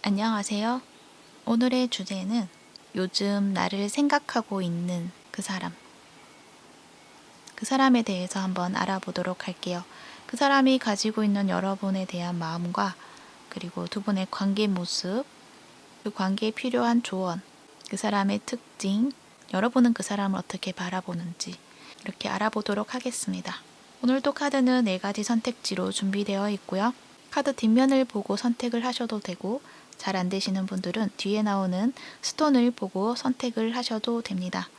안녕하세요. 오늘의 주제는 요즘 나를 생각하고 있는 그 사람에 대해서 한번 알아보도록 할게요. 그 사람이 가지고 있는 여러분에 대한 마음과 그리고 두 분의 관계 모습, 그 관계에 필요한 조언, 그 사람의 특징, 여러분은 그 사람을 어떻게 바라보는지 이렇게 알아보도록 하겠습니다. 오늘도 카드는 4가지 선택지로 준비되어 있고요. 카드 뒷면을 보고 선택을 하셔도 되고 잘 안 되시는 분들은 뒤에 나오는 스톤을 보고 선택을 하셔도 됩니다.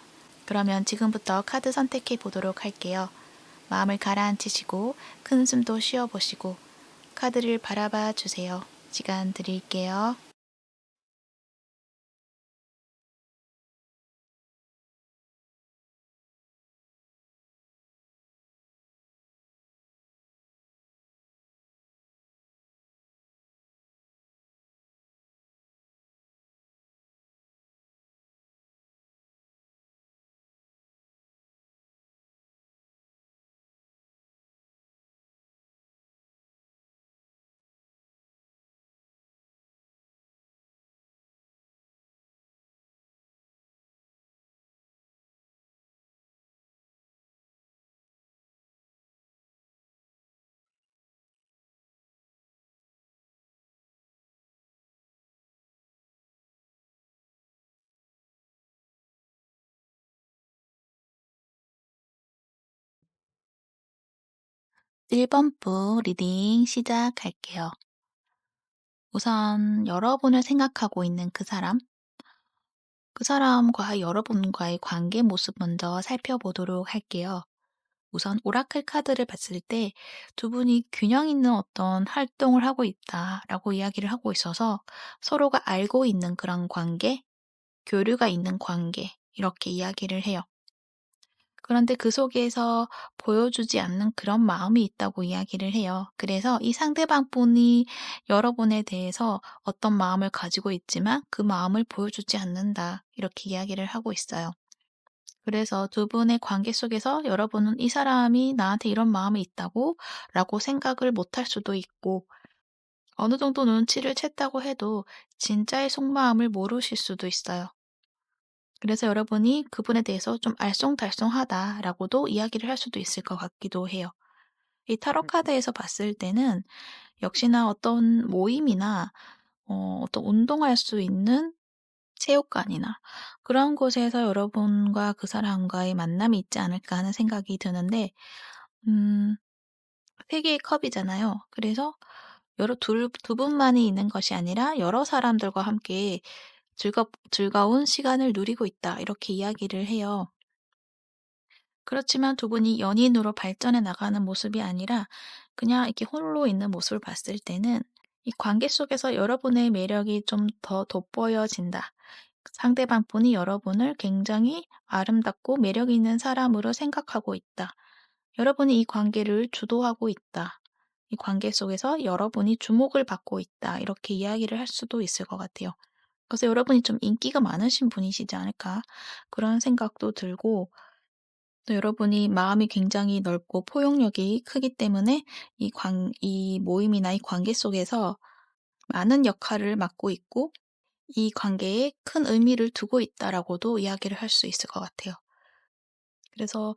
그러면 지금부터 카드 선택해 보도록 할게요. 마음을 가라앉히시고 큰 숨도 쉬어보시고 카드를 바라봐 주세요. 시간 드릴게요. 1번 부 리딩 시작할게요. 우선 여러분을 생각하고 있는 그 사람과 여러분과의 관계 모습 먼저 살펴보도록 할게요. 우선 오라클 카드를 봤을 때 두 분이 균형 있는 어떤 활동을 하고 있다라고 이야기를 하고 있어서 서로가 알고 있는 그런 관계, 교류가 있는 관계, 이렇게 이야기를 해요. 그런데 그 속에서 보여주지 않는 그런 마음이 있다고 이야기를 해요. 그래서 이 상대방 분이 여러분에 대해서 어떤 마음을 가지고 있지만 그 마음을 보여주지 않는다. 이렇게 이야기를 하고 있어요. 그래서 두 분의 관계 속에서 여러분은 이 사람이 나한테 이런 마음이 있다고 라고 생각을 못할 수도 있고 어느 정도 눈치를 챘다고 해도 진짜의 속마음을 모르실 수도 있어요. 그래서 여러분이 그분에 대해서 좀 알쏭달쏭하다라고도 이야기를 할 수도 있을 것 같기도 해요. 이 타로 카드에서 봤을 때는 역시나 어떤 모임이나 어떤 운동할 수 있는 체육관이나 그런 곳에서 여러분과 그 사람과의 만남이 있지 않을까 하는 생각이 드는데 음 3 개의 컵이잖아요. 그래서 두 분만이 있는 것이 아니라 여러 사람들과 함께 즐거운 시간을 누리고 있다." 이렇게 이야기를 해요. 그렇지만 두 분이 연인으로 발전해 나가는 모습이 아니라 그냥 이렇게 홀로 있는 모습을 봤을 때는 이 관계 속에서 여러분의 매력이 좀 더 돋보여진다. 상대방 분이 여러분을 굉장히 아름답고 매력 있는 사람으로 생각하고 있다. 여러분이 이 관계를 주도하고 있다. 이 관계 속에서 여러분이 주목을 받고 있다. 이렇게 이야기를 할 수도 있을 것 같아요. 그래서 여러분이 좀 인기가 많으신 분이시지 않을까 그런 생각도 들고 또 여러분이 마음이 굉장히 넓고 포용력이 크기 때문에 이 모임이나 이 관계 속에서 많은 역할을 맡고 있고 이 관계에 큰 의미를 두고 있다라고도 이야기를 할 수 있을 것 같아요. 그래서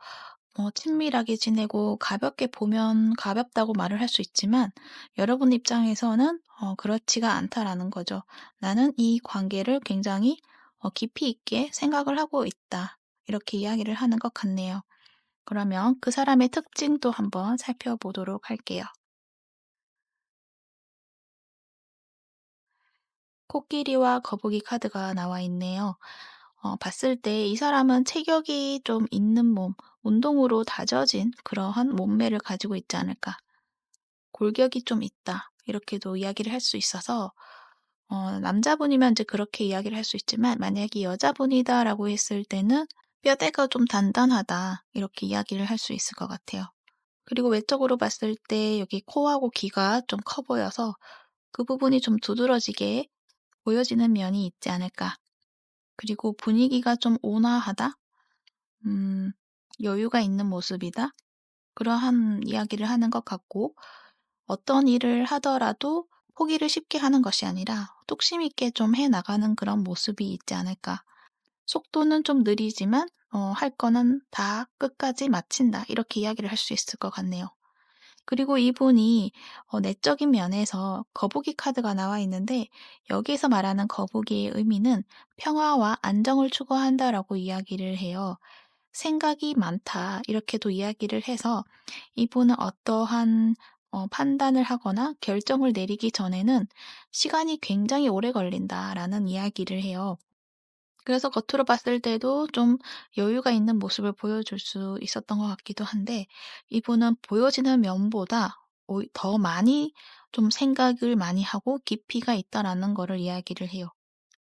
친밀하게 지내고 가볍게 보면 가볍다고 말을 할 수 있지만 여러분 입장에서는 그렇지가 않다라는 거죠. '나는 이 관계를 굉장히 깊이 있게 생각을 하고 있다.' 이렇게 이야기를 하는 것 같네요. 그러면 그 사람의 특징도 한번 살펴보도록 할게요. 코끼리와 거북이 카드가 나와 있네요. 봤을 때 이 사람은 체격이 좀 있는 몸, 운동으로 다져진 그러한 몸매를 가지고 있지 않을까. 골격이 좀 있다. 이렇게도 이야기를 할 수 있어서 남자분이면 이제 그렇게 이야기를 할 수 있지만 만약에 여자분이다라고 했을 때는 뼈대가 좀 단단하다. 이렇게 이야기를 할 수 있을 것 같아요. 그리고 외적으로 봤을 때 여기 코하고 귀가 좀 커 보여서 그 부분이 좀 두드러지게 보여지는 면이 있지 않을까. 그리고 분위기가 좀 온화하다? 음, 여유가 있는 모습이다? 그러한 이야기를 하는 것 같고, 어떤 일을 하더라도 포기를 쉽게 하는 것이 아니라 뚝심 있게 좀 해 나가는 그런 모습이 있지 않을까. 속도는 좀 느리지만 할 거는 다 끝까지 마친다. 이렇게 이야기를 할 수 있을 것 같네요. 그리고 이분이 내적인 면에서 거북이 카드가 나와 있는데, 여기에서 말하는 거북이의 의미는 평화와 안정을 추구한다라고 이야기를 해요. 생각이 많다 이렇게도 이야기를 해서, 이분은 어떠한 판단을 하거나 결정을 내리기 전에는 시간이 굉장히 오래 걸린다라는 이야기를 해요. 그래서 겉으로 봤을 때도 좀 여유가 있는 모습을 보여줄 수 있었던 것 같기도 한데, 이분은 보여지는 면보다 더 많이 좀 생각을 많이 하고 깊이가 있다라는 거를 이야기를 해요.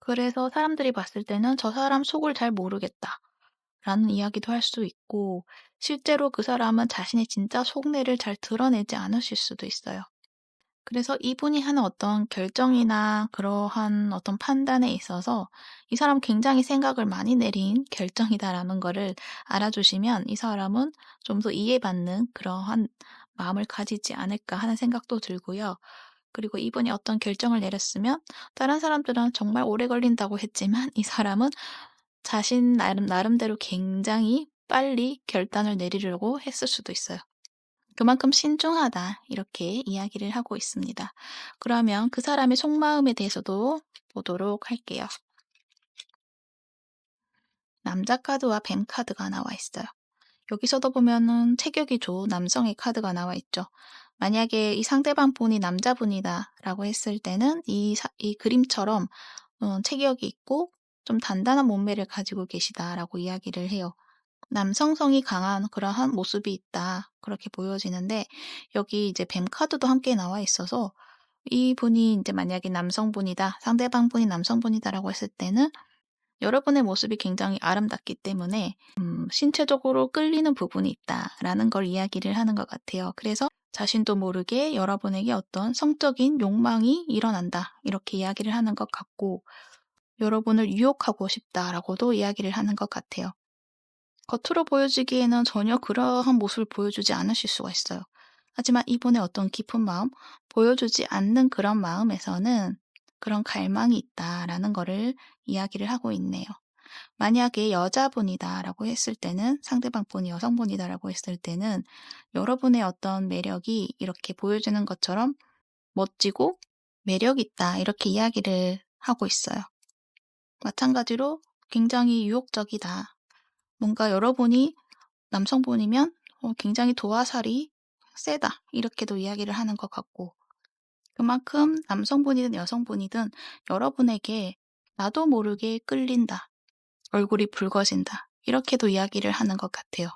그래서 사람들이 봤을 때는 '저 사람 속을 잘 모르겠다.'라는 이야기도 할 수 있고, 실제로 그 사람은 자신의 진짜 속내를 잘 드러내지 않으실 수도 있어요. 그래서 이분이 하는 어떤 결정이나 그러한 어떤 판단에 있어서 '이 사람 굉장히 생각을 많이 내린 결정이다.'라는 거를 알아주시면, 이 사람은 좀 더 이해받는 그러한 마음을 가지지 않을까 하는 생각도 들고요. 그리고 이분이 어떤 결정을 내렸으면 다른 사람들은 정말 오래 걸린다고 했지만, 이 사람은 자신 나름대로 굉장히 빨리 결단을 내리려고 했을 수도 있어요. 그만큼 신중하다 이렇게 이야기를 하고 있습니다. 그러면 그 사람의 속마음에 대해서도 보도록 할게요. 남자 카드와 뱀 카드가 나와 있어요. 여기서도 보면은 체격이 좋은 남성의 카드가 나와 있죠. 만약에 이 상대방 분이 남자분이다라고 했을 때는 이 그림처럼 체격이 있고 좀 단단한 몸매를 가지고 계시다라고 이야기를 해요. 남성성이 강한 그러한 모습이 있다. 그렇게 보여지는데, 여기 이제 뱀 카드도 함께 나와 있어서, 이분이 이제 만약에 남성분이다, 상대방 분이 남성분이다라고 했을 때는 여러분의 모습이 굉장히 아름답기 때문에 신체적으로 끌리는 부분이 있다라는 걸 이야기를 하는 것 같아요. 그래서 자신도 모르게 여러분에게 어떤 성적인 욕망이 일어난다. 이렇게 이야기를 하는 것 같고, 여러분을 유혹하고 싶다라고도 이야기를 하는 것 같아요. 겉으로 보여지기에는 전혀 그러한 모습을 보여주지 않으실 수가 있어요. 하지만 이분의 어떤 깊은 마음, 보여주지 않는 그런 마음에서는 그런 갈망이 있다라는 거를 이야기를 하고 있네요. 만약에 여자분이다라고 했을 때는, 상대방 분이 여성분이다라고 했을 때는 여러분의 어떤 매력이 이렇게 보여지는 것처럼 멋지고 매력 있다 이렇게 이야기를 하고 있어요. 마찬가지로 굉장히 유혹적이다. 뭔가 여러분이 남성분이면 굉장히 도화살이 세다 이렇게도 이야기를 하는 것 같고, 그만큼 남성분이든 여성분이든 여러분에게 나도 모르게 끌린다, 얼굴이 붉어진다 이렇게도 이야기를 하는 것 같아요.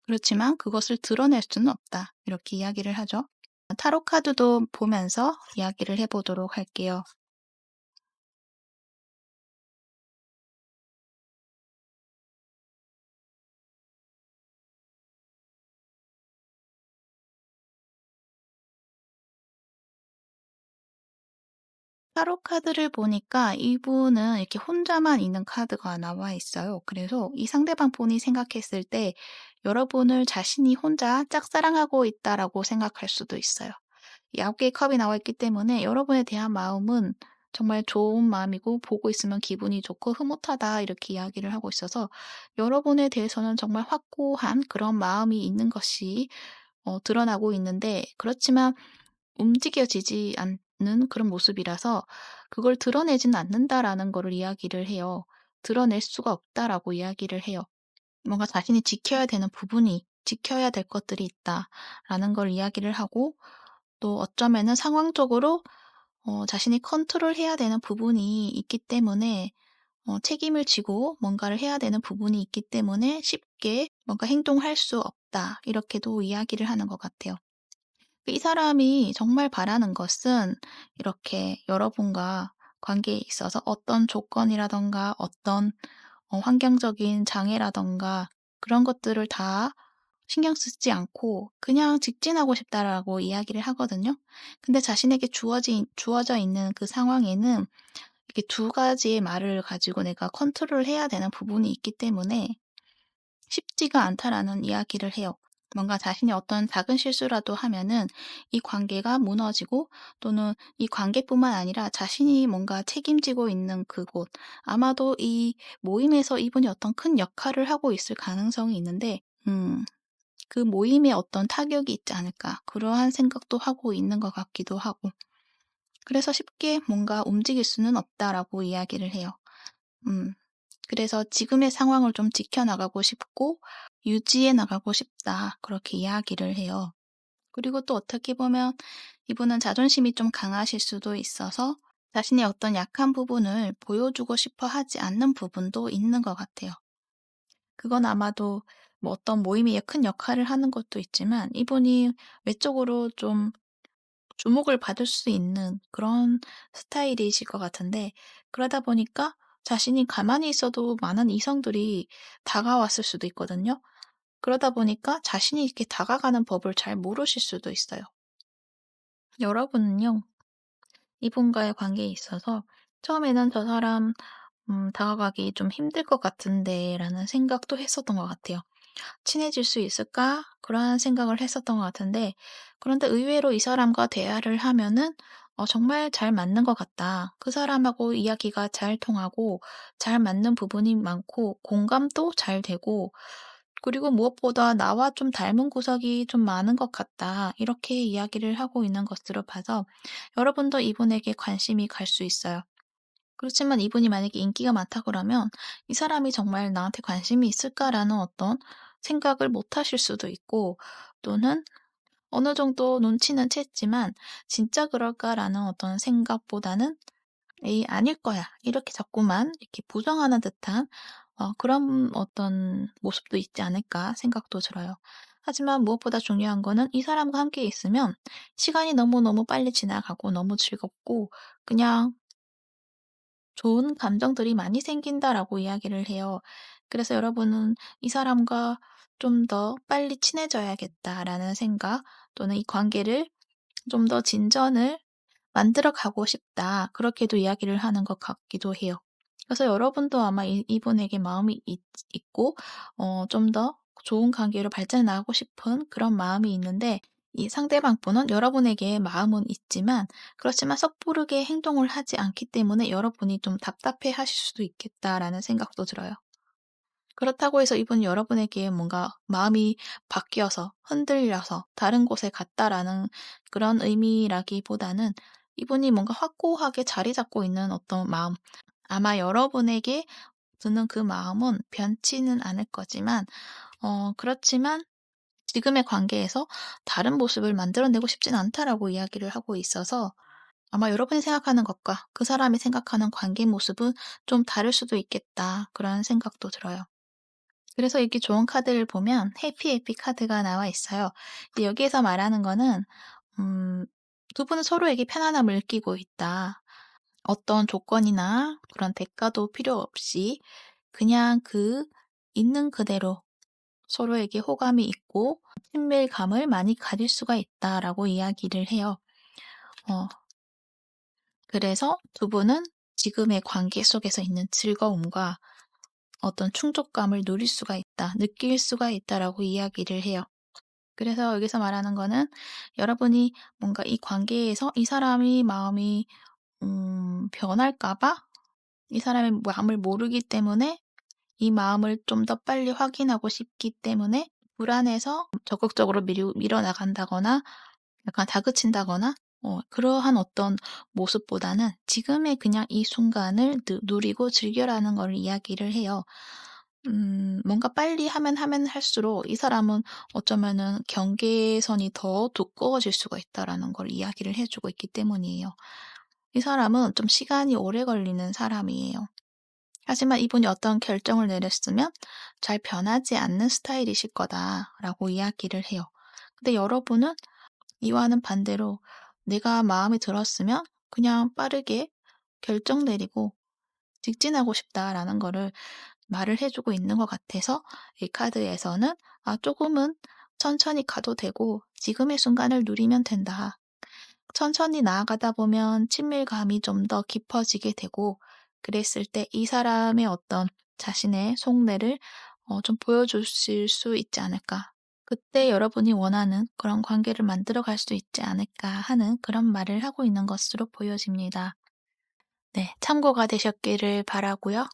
그렇지만 그것을 드러낼 수는 없다 이렇게 이야기를 하죠. 타로 카드도 보면서 이야기를 해보도록 할게요. 타로 카드를 보니까 이분은 이렇게 혼자만 있는 카드가 나와 있어요. 그래서 이 상대방 분이 생각했을 때 여러분을 자신이 혼자 짝사랑하고 있다라고 생각할 수도 있어요. 이 9개의 컵이 나와 있기 때문에 여러분에 대한 마음은 정말 좋은 마음이고, 보고 있으면 기분이 좋고 흐뭇하다 이렇게 이야기를 하고 있어서, 여러분에 대해서는 정말 확고한 그런 마음이 있는 것이 드러나고 있는데, 그렇지만 움직여지지 않는 그런 모습이라서 그걸 드러내지는 않는다라는 거를 이야기를 해요. 드러낼 수가 없다라고 이야기를 해요. 뭔가 자신이 지켜야 될 것들이 있다라는 걸 이야기를 하고, 또 어쩌면은 상황적으로 자신이 컨트롤해야 되는 부분이 있기 때문에, 책임을 지고 뭔가를 해야 되는 부분이 있기 때문에 쉽게 뭔가 행동할 수 없다 이렇게도 이야기를 하는 것 같아요. 이 사람이 정말 바라는 것은 이렇게 여러분과 관계에 있어서 어떤 조건이라든가 어떤 환경적인 장애라든가 그런 것들을 다 신경 쓰지 않고 그냥 직진하고 싶다라고 이야기를 하거든요. 근데 자신에게 주어져 있는 그 상황에는 이렇게 두 가지의 말을 가지고 내가 컨트롤해야 되는 부분이 있기 때문에 쉽지가 않다라는 이야기를 해요. 뭔가 자신이 어떤 작은 실수라도 하면은 이 관계가 무너지고, 또는 이 관계뿐만 아니라 자신이 뭔가 책임지고 있는 그곳, 아마도 이 모임에서 이분이 어떤 큰 역할을 하고 있을 가능성이 있는데, 그 모임에 어떤 타격이 있지 않을까, 그러한 생각도 하고 있는 것 같기도 하고, 그래서 쉽게 뭔가 움직일 수는 없다라고 이야기를 해요. 음. 그래서 지금의 상황을 좀 지켜나가고 싶고 유지해 나가고 싶다, 그렇게 이야기를 해요. 그리고 또 어떻게 보면 이분은 자존심이 좀 강하실 수도 있어서 자신의 어떤 약한 부분을 보여주고 싶어 하지 않는 부분도 있는 것 같아요. 그건 아마도 뭐 어떤 모임에 큰 역할을 하는 것도 있지만, 이분이 외적으로 좀 주목을 받을 수 있는 그런 스타일이실 것 같은데, 그러다 보니까 자신이 가만히 있어도 많은 이성들이 다가왔을 수도 있거든요. 그러다 보니까 자신이 이렇게 다가가는 법을 잘 모르실 수도 있어요. 여러분은요, 이분과의 관계에 있어서 처음에는 '저 사람 다가가기 좀 힘들 것 같은데.' 라는 생각도 했었던 것 같아요. '친해질 수 있을까?' 그러한 생각을 했었던 것 같은데, 그런데 의외로 이 사람과 대화를 하면은 정말 잘 맞는 것 같다. 그 사람하고 이야기가 잘 통하고 잘 맞는 부분이 많고 공감도 잘 되고, 그리고 무엇보다 나와 좀 닮은 구석이 좀 많은 것 같다, 이렇게 이야기를 하고 있는 것으로 봐서 여러분도 이분에게 관심이 갈 수 있어요. 그렇지만 이분이 만약에 인기가 많다 그러면 '이 사람이 정말 나한테 관심이 있을까?'라는 어떤 생각을 못 하실 수도 있고, 또는 어느 정도 눈치는 챘지만 '진짜 그럴까?'라는 어떤 생각보다는 '에이 아닐 거야.' 이렇게 자꾸만 이렇게 부정하는 듯한 그런 어떤 모습도 있지 않을까 생각도 들어요. 하지만 무엇보다 중요한 거는 이 사람과 함께 있으면 시간이 너무너무 빨리 지나가고 너무 즐겁고, 그냥 좋은 감정들이 많이 생긴다라고 이야기를 해요. 그래서 여러분은 이 사람과 좀 더 빨리 친해져야겠다라는 생각, 또는 이 관계를 좀 더 진전을 만들어 가고 싶다, 그렇게도 이야기를 하는 것 같기도 해요. 그래서 여러분도 아마 이분에게 마음이 있고 좀 더 좋은 관계로 발전해 나가고 싶은 그런 마음이 있는데, 이 상대방 분은 여러분에게 마음은 있지만 그렇지만 섣부르게 행동을 하지 않기 때문에 여러분이 좀 답답해 하실 수도 있겠다라는 생각도 들어요. 그렇다고 해서 이분이 여러분에게 뭔가 마음이 바뀌어서 흔들려서 다른 곳에 갔다라는 그런 의미라기보다는, 이분이 뭔가 확고하게 자리 잡고 있는 어떤 마음, 아마 여러분에게 드는 그 마음은 변치는 않을 거지만, 그렇지만 지금의 관계에서 다른 모습을 만들어내고 싶진 않다라고 이야기를 하고 있어서, 아마 여러분이 생각하는 것과 그 사람이 생각하는 관계 모습은 좀 다를 수도 있겠다, 그런 생각도 들어요. 그래서 이렇게 좋은 카드를 보면 해피 카드가 나와 있어요. 근데 여기에서 말하는 거는 음 두 분은 서로에게 편안함을 느끼고 있다. 어떤 조건이나 그런 대가도 필요 없이 그냥 그 있는 그대로 서로에게 호감이 있고 친밀감을 많이 가질 수가 있다라고 이야기를 해요. 어 그래서 두 분은 지금의 관계 속에서 있는 즐거움과 어떤 충족감을 누릴 수가 있다, 느낄 수가 있다라고 이야기를 해요. 그래서 여기서 말하는 거는 여러분이 뭔가 이 관계에서 이 사람이 마음이 변할까 봐, 이 사람의 마음을 모르기 때문에 이 마음을 좀 더 빨리 확인하고 싶기 때문에 불안해서 적극적으로 밀어나간다거나 약간 다그친다거나, 그러한 어떤 모습보다는 지금의 그냥 이 순간을 누리고 즐겨라는 걸 이야기를 해요. 뭔가 빨리 하면 할수록 이 사람은 어쩌면은 경계선이 더 두꺼워질 수가 있다라는 걸 이야기를 해 주고 있기 때문이에요. 이 사람은 좀 시간이 오래 걸리는 사람이에요. 하지만 이분이 어떤 결정을 내렸으면 잘 변하지 않는 스타일이실 거다라고 이야기를 해요. 근데 여러분은 이와는 반대로 내가 마음에 들었으면 그냥 빠르게 결정 내리고 직진하고 싶다라는 거를 말을 해 주고 있는 것 같아서, 이 카드에서는 '아 조금은 천천히 가도 되고 지금의 순간을 누리면 된다. 천천히 나아가다 보면 친밀감이 좀 더 깊어지게 되고, 그랬을 때 이 사람의 어떤 자신의 속내를 좀 보여주실 수 있지 않을까.' 그때 여러분이 원하는 그런 관계를 만들어 갈 수 있지 않을까 하는 그런 말을 하고 있는 것으로 보여집니다. 네, 참고가 되셨기를 바라고요.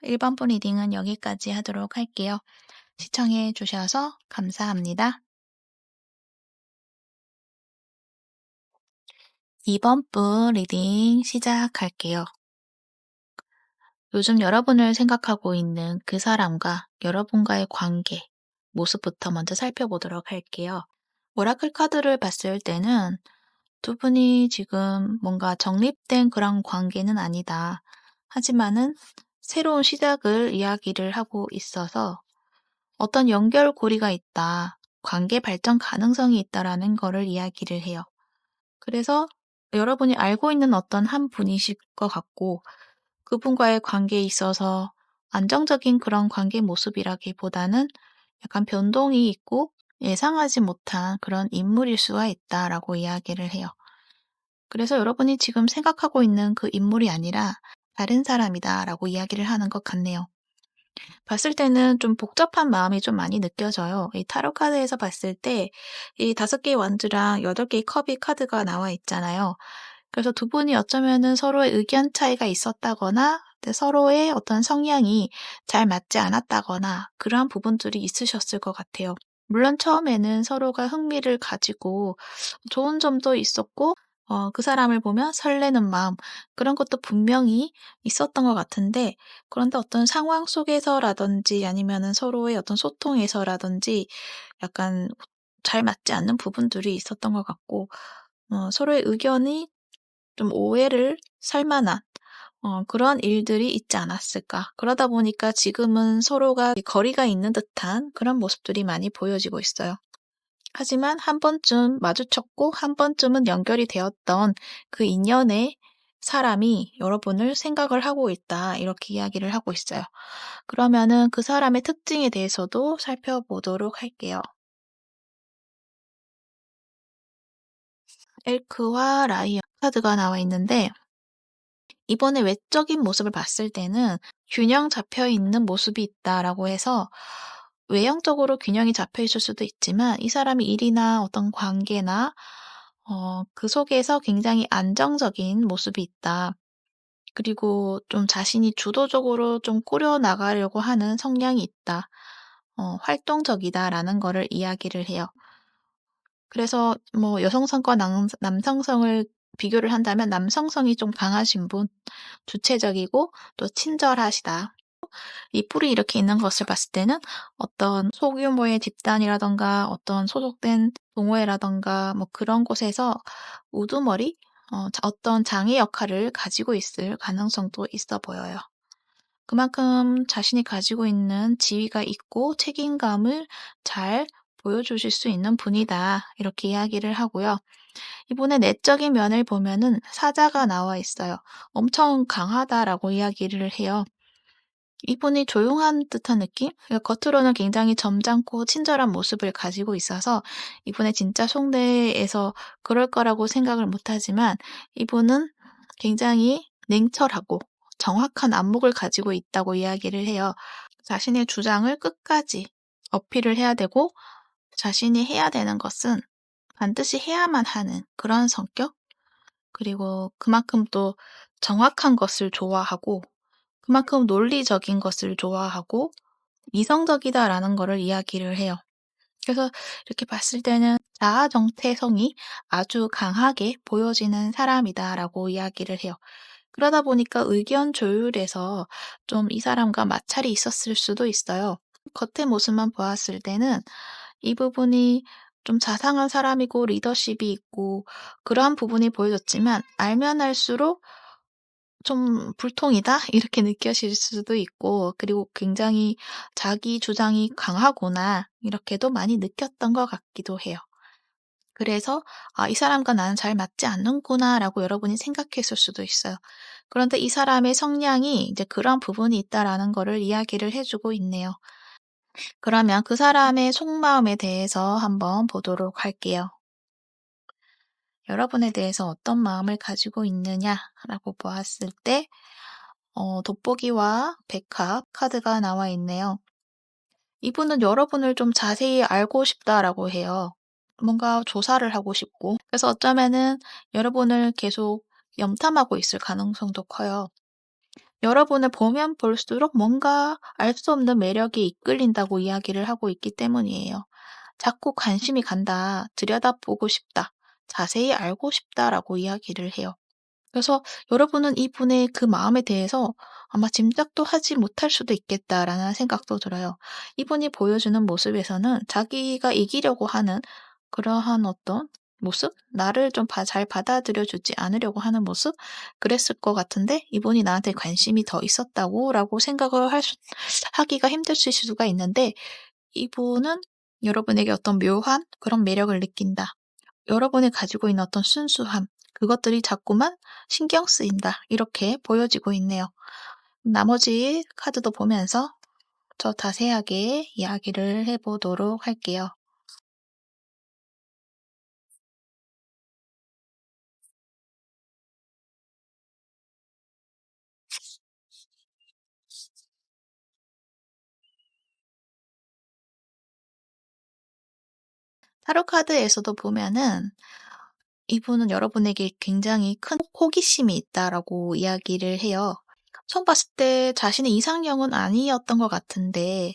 1번 분 리딩은 여기까지 하도록 할게요. 시청해 주셔서 감사합니다. 2번 분 리딩 시작할게요. 요즘 여러분을 생각하고 있는 그 사람과 여러분과의 관계 모습부터 먼저 살펴보도록 할게요. 오라클 카드를 봤을 때는 두 분이 지금 뭔가 정립된 그런 관계는 아니다. 하지만은 새로운 시작을 이야기를 하고 있어서 어떤 연결고리가 있다. 관계 발전 가능성이 있다라는 거를 이야기를 해요. 그래서 여러분이 알고 있는 어떤 한 분이실 것 같고 그분과의 관계에 있어서 안정적인 그런 관계 모습이라기보다는 약간 변동이 있고 예상하지 못한 그런 인물일 수가 있다라고 이야기를 해요. 그래서 여러분이 지금 생각하고 있는 그 인물이 아니라 다른 사람이다라고 이야기를 하는 것 같네요. 봤을 때는 좀 복잡한 마음이 좀 많이 느껴져요. 이 타로 카드에서 봤을 때 이 5개의 wands랑 8개의 컵의 카드가 나와 있잖아요. 그래서 두 분이 어쩌면은 서로의 의견 차이가 있었다거나 서로의 어떤 성향이 잘 맞지 않았다거나 그러한 부분들이 있으셨을 것 같아요. 물론 처음에는 서로가 흥미를 가지고 좋은 점도 있었고 그 사람을 보면 설레는 마음 그런 것도 분명히 있었던 것 같은데 그런데 어떤 상황 속에서라든지 아니면은 서로의 어떤 소통에서라든지 약간 잘 맞지 않는 부분들이 있었던 것 같고 서로의 의견이 좀 오해를 살 만한 그런 일들이 있지 않았을까. 그러다 보니까 지금은 서로가 거리가 있는 듯한 그런 모습들이 많이 보여지고 있어요. 하지만 한 번쯤 마주쳤고 한 번쯤은 연결이 되었던 그 인연의 사람이 여러분을 생각을 하고 있다. 이렇게 이야기를 하고 있어요. 그러면은 그 사람의 특징에 대해서도 살펴보도록 할게요. 엘크와 라이언 카드가 나와 있는데 이번에 외적인 모습을 봤을 때는 균형 잡혀 있는 모습이 있다라고 해서 외형적으로 균형이 잡혀 있을 수도 있지만 이 사람이 일이나 어떤 관계나 그 속에서 굉장히 안정적인 모습이 있다. 그리고 좀 자신이 주도적으로 좀 꾸려 나가려고 하는 성향이 있다. 활동적이다라는 거를 이야기를 해요. 그래서 뭐 여성성과 남성성을 비교를 한다면 남성성이 좀 강하신 분, 주체적이고 또 친절하시다. 이 뿔이 이렇게 있는 것을 봤을 때는 어떤 소규모의 집단이라든가 어떤 소속된 동호회라든가 뭐 그런 곳에서 우두머리 어떤 장의 역할을 가지고 있을 가능성도 있어 보여요. 그만큼 자신이 가지고 있는 지위가 있고 책임감을 잘 보여주실 수 있는 분이다. 이렇게 이야기를 하고요. 이분의 내적인 면을 보면은 사자가 나와 있어요. 엄청 강하다라고 이야기를 해요. 이분이 조용한 듯한 느낌? 겉으로는 굉장히 점잖고 친절한 모습을 가지고 있어서 이분의 진짜 속내에서 그럴 거라고 생각을 못하지만 이분은 굉장히 냉철하고 정확한 안목을 가지고 있다고 이야기를 해요. 자신의 주장을 끝까지 어필을 해야 되고 자신이 해야 되는 것은 반드시 해야만 하는 그런 성격? 그리고 그만큼 또 정확한 것을 좋아하고 그만큼 논리적인 것을 좋아하고 이성적이다라는 거를 이야기를 해요. 그래서 이렇게 봤을 때는 자아 정체성이 아주 강하게 보여지는 사람이다라고 이야기를 해요. 그러다 보니까 의견 조율에서 좀 이 사람과 마찰이 있었을 수도 있어요. 겉의 모습만 보았을 때는 이 부분이 좀 자상한 사람이고 리더십이 있고 그러한 부분이 보여졌지만 알면 알수록 좀 '불통이다.' 이렇게 느껴질 수도 있고 그리고 굉장히 자기 주장이 강하구나 이렇게도 많이 느꼈던 것 같기도 해요. 그래서 '아 이 사람과 나는 잘 맞지 않는구나.'라고 여러분이 생각했을 수도 있어요. 그런데 이 사람의 성향이 이제 그런 부분이 있다라는 거를 이야기를 해 주고 있네요. 그러면 그 사람의 속마음에 대해서 한번 보도록 할게요. 여러분에 대해서 어떤 마음을 가지고 있느냐라고 보았을 때 돋보기와 백합 카드가 나와 있네요. 이분은 여러분을 좀 자세히 알고 싶다라고 해요. 뭔가 조사를 하고 싶고. 그래서 어쩌면은 여러분을 계속 염탐하고 있을 가능성도 커요. 여러분을 보면 볼수록 뭔가 알 수 없는 매력에 이끌린다고 이야기를 하고 있기 때문이에요. 자꾸 관심이 간다, 들여다보고 싶다, 자세히 알고 싶다라고 이야기를 해요. 그래서 여러분은 이분의 그 마음에 대해서 아마 짐작도 하지 못할 수도 있겠다라는 생각도 들어요. 이분이 보여주는 모습에서는 자기가 이기려고 하는 그러한 어떤 모습? 나를 좀 잘 받아들여 주지 않으려고 하는 모습? 그랬을 것 같은데 이분이 나한테 관심이 더 있었다고 라고 생각을 하기가 힘드실 수가 있는데 이분은 여러분에게 어떤 묘한 그런 매력을 느낀다. 여러분이 가지고 있는 어떤 순수함, 그것들이 자꾸만 신경 쓰인다. 이렇게 보여지고 있네요. 나머지 카드도 보면서 더 자세하게 이야기를 해보도록 할게요. 타로 카드에서도 보면은 이분은 여러분에게 굉장히 큰 호기심이 있다라고 이야기를 해요. 처음 봤을 때 자신의 이상형은 아니었던 것 같은데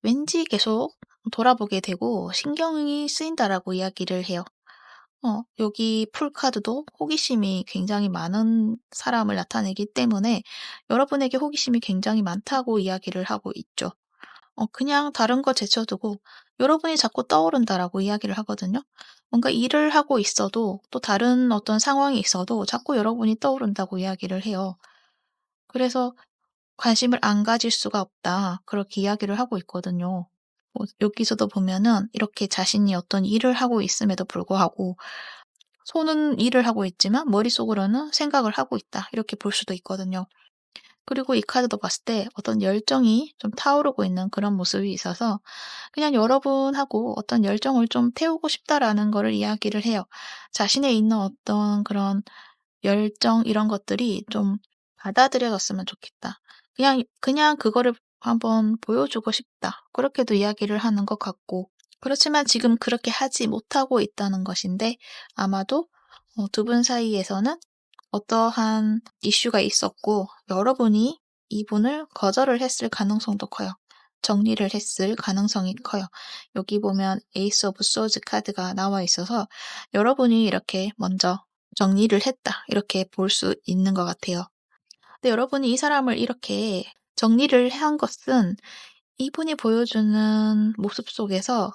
왠지 계속 돌아보게 되고 신경이 쓰인다라고 이야기를 해요. 여기 풀카드도 호기심이 굉장히 많은 사람을 나타내기 때문에 여러분에게 호기심이 굉장히 많다고 이야기를 하고 있죠. 그냥 다른 거 제쳐두고 여러분이 자꾸 떠오른다라고 이야기를 하거든요. 뭔가 일을 하고 있어도 또 다른 어떤 상황이 있어도 자꾸 여러분이 떠오른다고 이야기를 해요. 그래서 관심을 안 가질 수가 없다. 그렇게 이야기를 하고 있거든요. 여기서도 보면은 이렇게 자신이 어떤 일을 하고 있음에도 불구하고 손은 일을 하고 있지만 머릿속으로는 생각을 하고 있다. 이렇게 볼 수도 있거든요. 그리고 이 카드도 봤을 때 어떤 열정이 좀 타오르고 있는 그런 모습이 있어서 그냥 여러분하고 어떤 열정을 좀 태우고 싶다라는 거를 이야기를 해요. 자신에 있는 어떤 그런 열정 이런 것들이 좀 받아들여졌으면 좋겠다. 그냥 그거를 한번 보여주고 싶다. 그렇게도 이야기를 하는 것 같고 그렇지만 지금 그렇게 하지 못하고 있다는 것인데 아마도 두 분 사이에서는 어떠한 이슈가 있었고 여러분이 이분을 거절을 했을 가능성도 커요. 정리를 했을 가능성이 커요. 여기 보면 에이스 오브 소즈 카드가 나와 있어서 여러분이 이렇게 먼저 정리를 했다. 이렇게 볼 수 있는 것 같아요. 근데 여러분이 이 사람을 이렇게 정리를 한 것은 이분이 보여주는 모습 속에서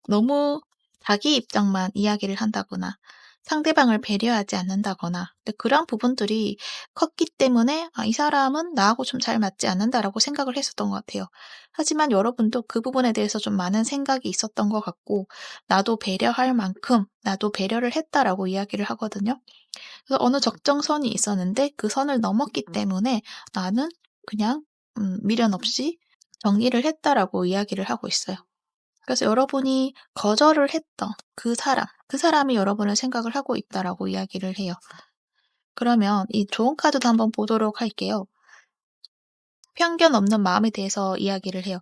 너무 자기 입장만 이야기를 한다거나 상대방을 배려하지 않는다거나 그런 부분들이 컸기 때문에 '아 이 사람은 나하고 좀 잘 맞지 않는다.'라고 생각을 했었던 것 같아요. 하지만 여러분도 그 부분에 대해서 좀 많은 생각이 있었던 것 같고 '나도 배려할 만큼 나도 배려를 했다.'라고 이야기를 하거든요. 그래서 어느 적정선이 있었는데 그 선을 넘었기 때문에 '나는 그냥 미련 없이 정리를 했다.'라고 이야기를 하고 있어요. 그래서 여러분이 거절을 했던 그 사람이 여러분을 생각을 하고 있다라고 이야기를 해요. 그러면 이 좋은 카드도 한번 보도록 할게요. 편견 없는 마음에 대해서 이야기를 해요.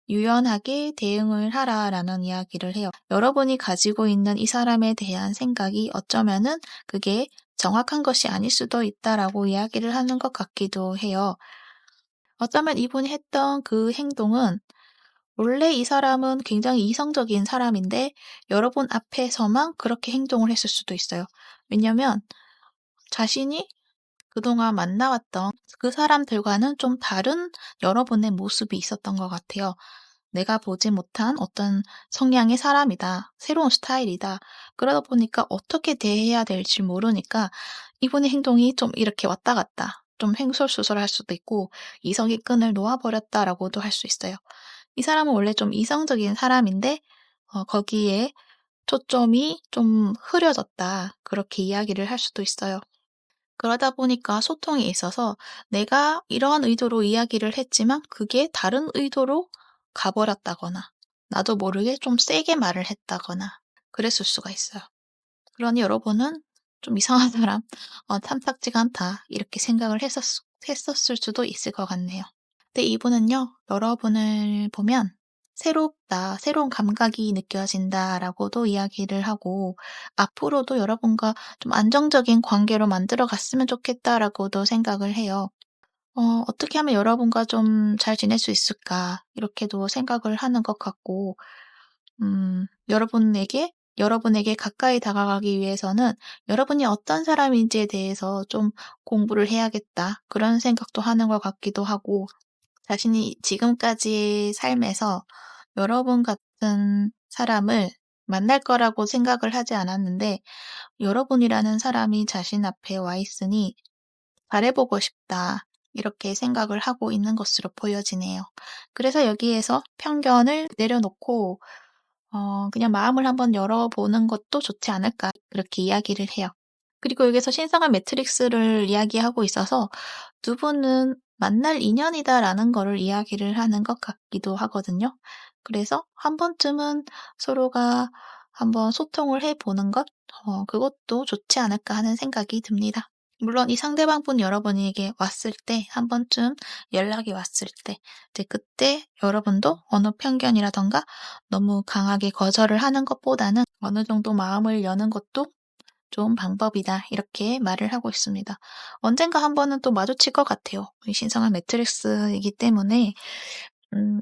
유연하게 대응을 하라라는 이야기를 해요. 여러분이 가지고 있는 이 사람에 대한 생각이 어쩌면은 그게 정확한 것이 아닐 수도 있다라고 이야기를 하는 것 같기도 해요. 어쩌면 이분이 했던 그 행동은 원래 이 사람은 굉장히 이성적인 사람인데 여러분 앞에서만 그렇게 행동을 했을 수도 있어요. 왜냐면 자신이 그동안 만나왔던 그 사람들과는 좀 다른 여러분의 모습이 있었던 것 같아요. 내가 보지 못한 어떤 성향의 사람이다. 새로운 스타일이다. 그러다 보니까 어떻게 대해야 될지 모르니까 이분의 행동이 좀 이렇게 왔다 갔다 좀 횡설수설할 수도 있고 이성의 끈을 놓아버렸다라고도 할 수 있어요. 이 사람은 원래 좀 이성적인 사람인데 거기에 초점이 좀 흐려졌다. 그렇게 이야기를 할 수도 있어요. 그러다 보니까 소통에 있어서 내가 이러한 의도로 이야기를 했지만 그게 다른 의도로 가버렸다거나 나도 모르게 좀 세게 말을 했다거나 그랬을 수가 있어요. 그러니 여러분은 좀 이상한 사람, 탐탁지가 않다 이렇게 생각을 했었을 수도 있을 것 같네요. 근데 이분은요, 여러분을 보면 "새롭다. 새로운 감각이 느껴진다."라고도 이야기를 하고 "앞으로도 여러분과 좀 안정적인 관계로 만들어 갔으면 좋겠다."라고도 생각을 해요. 어떻게 하면 여러분과 좀 잘 지낼 수 있을까?" 이렇게도 생각을 하는 것 같고 여러분에게 가까이 다가가기 위해서는 '여러분이 어떤 사람인지에 대해서 좀 공부를 해야겠다.' 그런 생각도 하는 것 같기도 하고 자신이 지금까지의 삶에서 여러분 같은 사람을 만날 거라고 생각을 하지 않았는데 여러분이라는 사람이 자신 앞에 와 있으니 '잘해 보고 싶다.' 이렇게 생각을 하고 있는 것으로 보여지네요. 그래서 여기에서 편견을 내려놓고 그냥 '마음을 한번 열어보는 것도 좋지 않을까.' 그렇게 이야기를 해요. 그리고 여기서 신성한 매트릭스를 이야기하고 있어서 두 분은 '만날 인연이다.'라는 거를 이야기를 하는 것 같기도 하거든요. 그래서 한 번쯤은 서로가 한번 소통을 해 보는 것 그것도 좋지 않을까 하는 생각이 듭니다. 물론 이 상대방분 여러분에게 왔을 때 한 번쯤 연락이 왔을 때 이제 그때 여러분도 어느 편견이라든가 너무 강하게 거절을 하는 것보다는 어느 정도 마음을 여는 것도 좋은 방법이다. 이렇게 말을 하고 있습니다. 언젠가 한 번은 또 마주칠 것 같아요. 이 신성한 매트릭스이기 때문에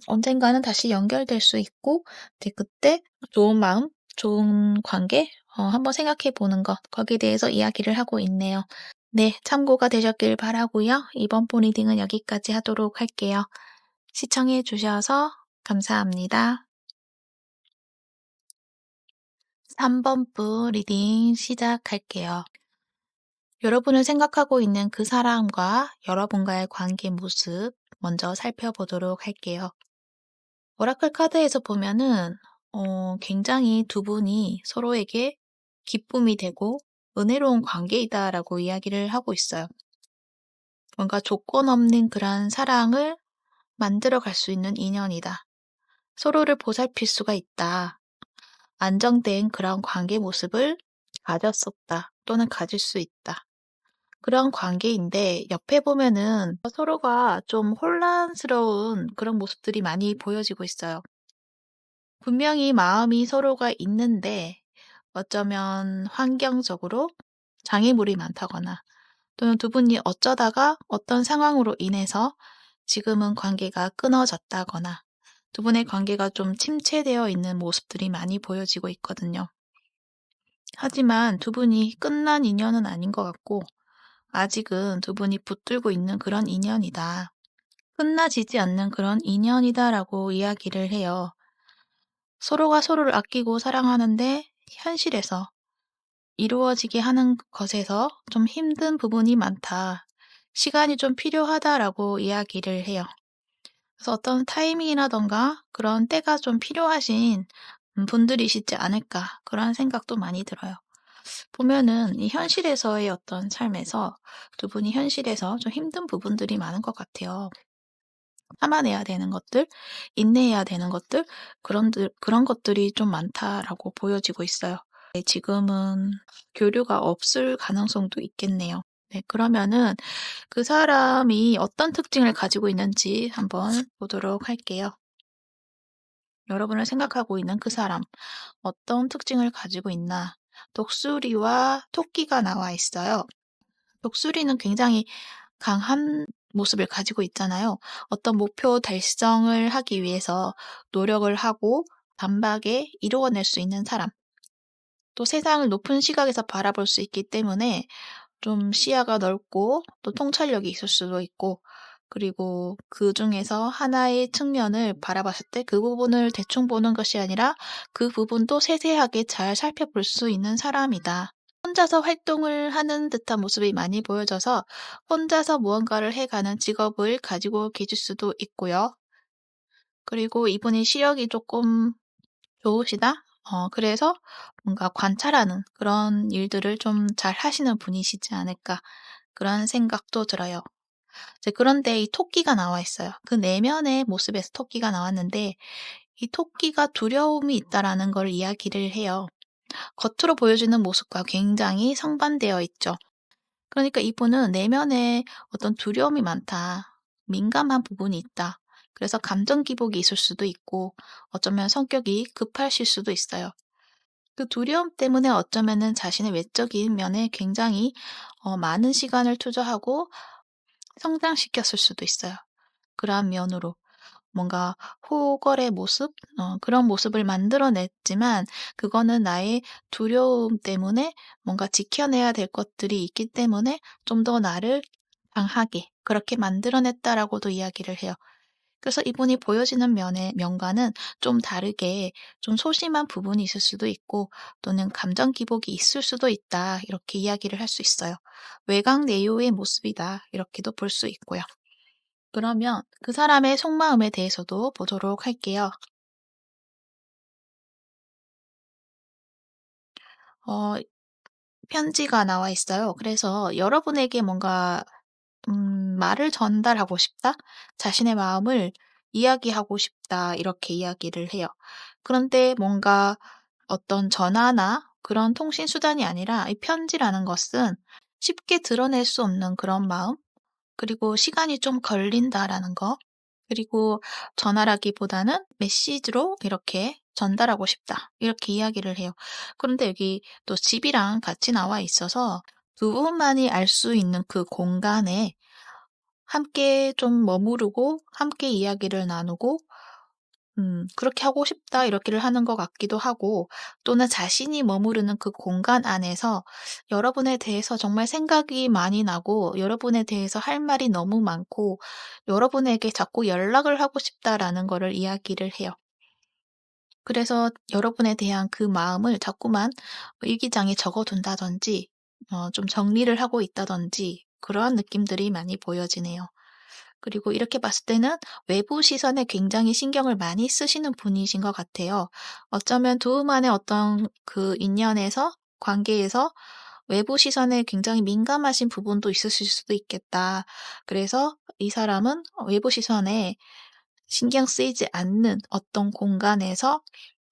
언젠가는 다시 연결될 수 있고 이제 그때 좋은 마음, 좋은 관계 한번 생각해 보는 것 거기에 대해서 이야기를 하고 있네요. 네, 참고가 되셨길 바라고요. 이번 본 리딩은 여기까지 하도록 할게요. 시청해 주셔서 감사합니다. 3번부 리딩 시작할게요. 여러분을 생각하고 있는 그 사람과 여러분과의 관계 모습 먼저 살펴보도록 할게요. 오라클 카드에서 보면은 굉장히 두 분이 서로에게 기쁨이 되고 은혜로운 관계이다라고 이야기를 하고 있어요. 뭔가 조건 없는 그런 사랑을 만들어 갈 수 있는 인연이다. 서로를 보살필 수가 있다. 안정된 그런 관계 모습을 가졌었다. 또는 가질 수 있다. 그런 관계인데 옆에 보면은 서로가 좀 혼란스러운 그런 모습들이 많이 보여지고 있어요. 분명히 마음이 서로가 있는데 어쩌면 환경적으로 장애물이 많다거나 또는 두 분이 어쩌다가 어떤 상황으로 인해서 지금은 관계가 끊어졌다거나 두 분의 관계가 좀 침체되어 있는 모습들이 많이 보여지고 있거든요. 하지만 두 분이 끝난 인연은 아닌 것 같고 아직은 두 분이 붙들고 있는 그런 인연이다. 끝나지지 않는 그런 인연이다라고 이야기를 해요. 서로가 서로를 아끼고 사랑하는데 현실에서 이루어지게 하는 것에서 좀 힘든 부분이 많다. 시간이 좀 필요하다라고 이야기를 해요. 그래서 어떤 타이밍이라던가 그런 때가 좀 필요하신 분들이시지 않을까 그런 생각도 많이 들어요. 보면은 이 현실에서의 어떤 삶에서 두 분이 현실에서 좀 힘든 부분들이 많은 것 같아요. 참아내야 되는 것들, 인내해야 되는 것들, 그런 것들이 좀 많다라고 보여지고 있어요. 네, 지금은 교류가 없을 가능성도 있겠네요. 네, 그러면은 그 사람이 어떤 특징을 가지고 있는지 한번 보도록 할게요. 여러분을 생각하고 있는 그 사람, 어떤 특징을 가지고 있나? 독수리와 토끼가 나와 있어요. 독수리는 굉장히 강한 모습을 가지고 있잖아요. 어떤 목표 달성을 하기 위해서 노력을 하고 단박에 이루어낼 수 있는 사람. 또 세상을 높은 시각에서 바라볼 수 있기 때문에 좀 시야가 넓고 또 통찰력이 있을 수도 있고 그리고 그중에서 하나의 측면을 바라봤을 때 그 부분을 대충 보는 것이 아니라 그 부분도 세세하게 잘 살펴볼 수 있는 사람이다. 혼자서 활동을 하는 듯한 모습이 많이 보여져서 혼자서 무언가를 해가는 직업을 가지고 계실 수도 있고요. 그리고 이분이 시력이 조금 좋으시다? 그래서 뭔가 관찰하는 그런 일들을 좀 잘 하시는 분이시지 않을까 그런 생각도 들어요. 이제 그런데 이 토끼가 나와 있어요. 그 내면의 모습에서 토끼가 나왔는데 이 토끼가 두려움이 있다라는 걸 이야기를 해요. 겉으로 보여지는 모습과 굉장히 상반되어 있죠. 그러니까 이분은 내면에 어떤 두려움이 많다. 민감한 부분이 있다. 그래서 감정 기복이 있을 수도 있고 어쩌면 성격이 급하실 수도 있어요. 그 두려움 때문에 어쩌면은 자신의 외적인 면에 굉장히 많은 시간을 투자하고 성장시켰을 수도 있어요. 그러한 면으로 뭔가 호걸의 모습, 그런 모습을 만들어냈지만 그거는 나의 두려움 때문에 뭔가 지켜내야 될 것들이 있기 때문에 좀 더 나를 강하게 그렇게 만들어냈다라고도 이야기를 해요. 그래서 이분이 보여지는 면의 면과는 좀 다르게 좀 소심한 부분이 있을 수도 있고 또는 감정 기복이 있을 수도 있다. 이렇게 이야기를 할 수 있어요. 외강 내요의 모습이다. 이렇게도 볼 수 있고요. 그러면 그 사람의 속마음에 대해서도 보도록 할게요. 어, 편지가 나와 있어요. 그래서 여러분에게 뭔가 말을 전달하고 싶다? 자신의 마음을 이야기하고 싶다. 이렇게 이야기를 해요. 그런데 뭔가 어떤 전화나 그런 통신 수단이 아니라 이 편지라는 것은 쉽게 드러낼 수 없는 그런 마음, 그리고 시간이 좀 걸린다라는 거, 그리고 전화라기보다는 메시지로 이렇게 전달하고 싶다. 이렇게 이야기를 해요. 그런데 여기 또 집이랑 같이 나와 있어서 두 분만이 알 수 있는 그 공간에 함께 좀 머무르고 함께 이야기를 나누고 그렇게 하고 싶다 이렇게를 하는 것 같기도 하고 또는 자신이 머무르는 그 공간 안에서 여러분에 대해서 정말 생각이 많이 나고 여러분에 대해서 할 말이 너무 많고 여러분에게 자꾸 연락을 하고 싶다라는 거를 이야기를 해요. 그래서 여러분에 대한 그 마음을 자꾸만 일기장에 적어둔다든지 좀 정리를 하고 있다든지 그러한 느낌들이 많이 보여지네요. 그리고 이렇게 봤을 때는 외부 시선에 굉장히 신경을 많이 쓰시는 분이신 것 같아요. 어쩌면 둘만의 어떤 그 인연에서, 관계에서 외부 시선에 굉장히 민감하신 부분도 있으실 수도 있겠다. 그래서 이 사람은 외부 시선에 신경 쓰이지 않는 어떤 공간에서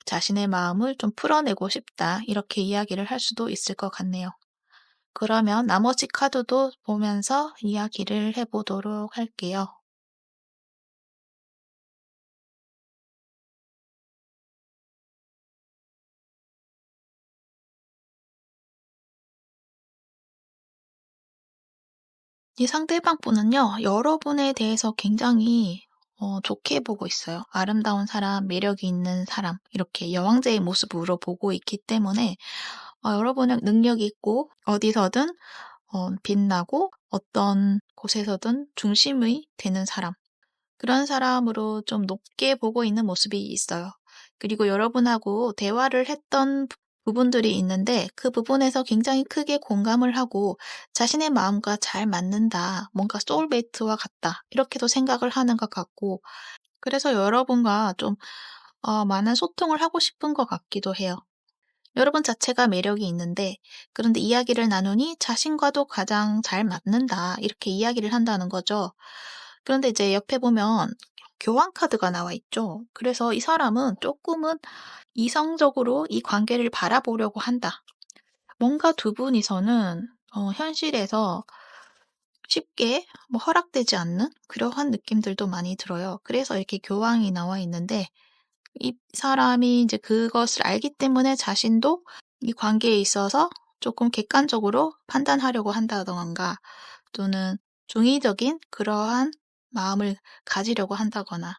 자신의 마음을 좀 풀어내고 싶다. 이렇게 이야기를 할 수도 있을 것 같네요. 그러면 나머지 카드도 보면서 이야기를 해보도록 할게요. 이 상대방 분은요, 여러분에 대해서 굉장히 좋게 보고 있어요. 아름다운 사람, 매력이 있는 사람, 이렇게 여왕제의 모습으로 보고 있기 때문에 여러분은 능력 있고 어디서든 빛나고 어떤 곳에서든 중심이 되는 사람, 그런 사람으로 좀 높게 보고 있는 모습이 있어요. 그리고 여러분하고 대화를 했던 부분들이 있는데 그 부분에서 굉장히 크게 공감을 하고 자신의 마음과 잘 맞는다. 뭔가 소울메이트와 같다. 이렇게도 생각을 하는 것 같고 그래서 여러분과 좀 많은 소통을 하고 싶은 것 같기도 해요. 여러분 자체가 매력이 있는데 그런데 이야기를 나누니 자신과도 가장 잘 맞는다. 이렇게 이야기를 한다는 거죠. 그런데 이제 옆에 보면 교환 카드가 나와 있죠. 그래서 이 사람은 조금은 이성적으로 이 관계를 바라보려고 한다. 뭔가 두 분이서는 현실에서 쉽게 뭐 허락되지 않는 그러한 느낌들도 많이 들어요. 그래서 이렇게 교황이 나와 있는데 이 사람이 이제 그것을 알기 때문에 자신도 이 관계에 있어서 조금 객관적으로 판단하려고 한다던가 또는 중의적인 그러한 마음을 가지려고 한다거나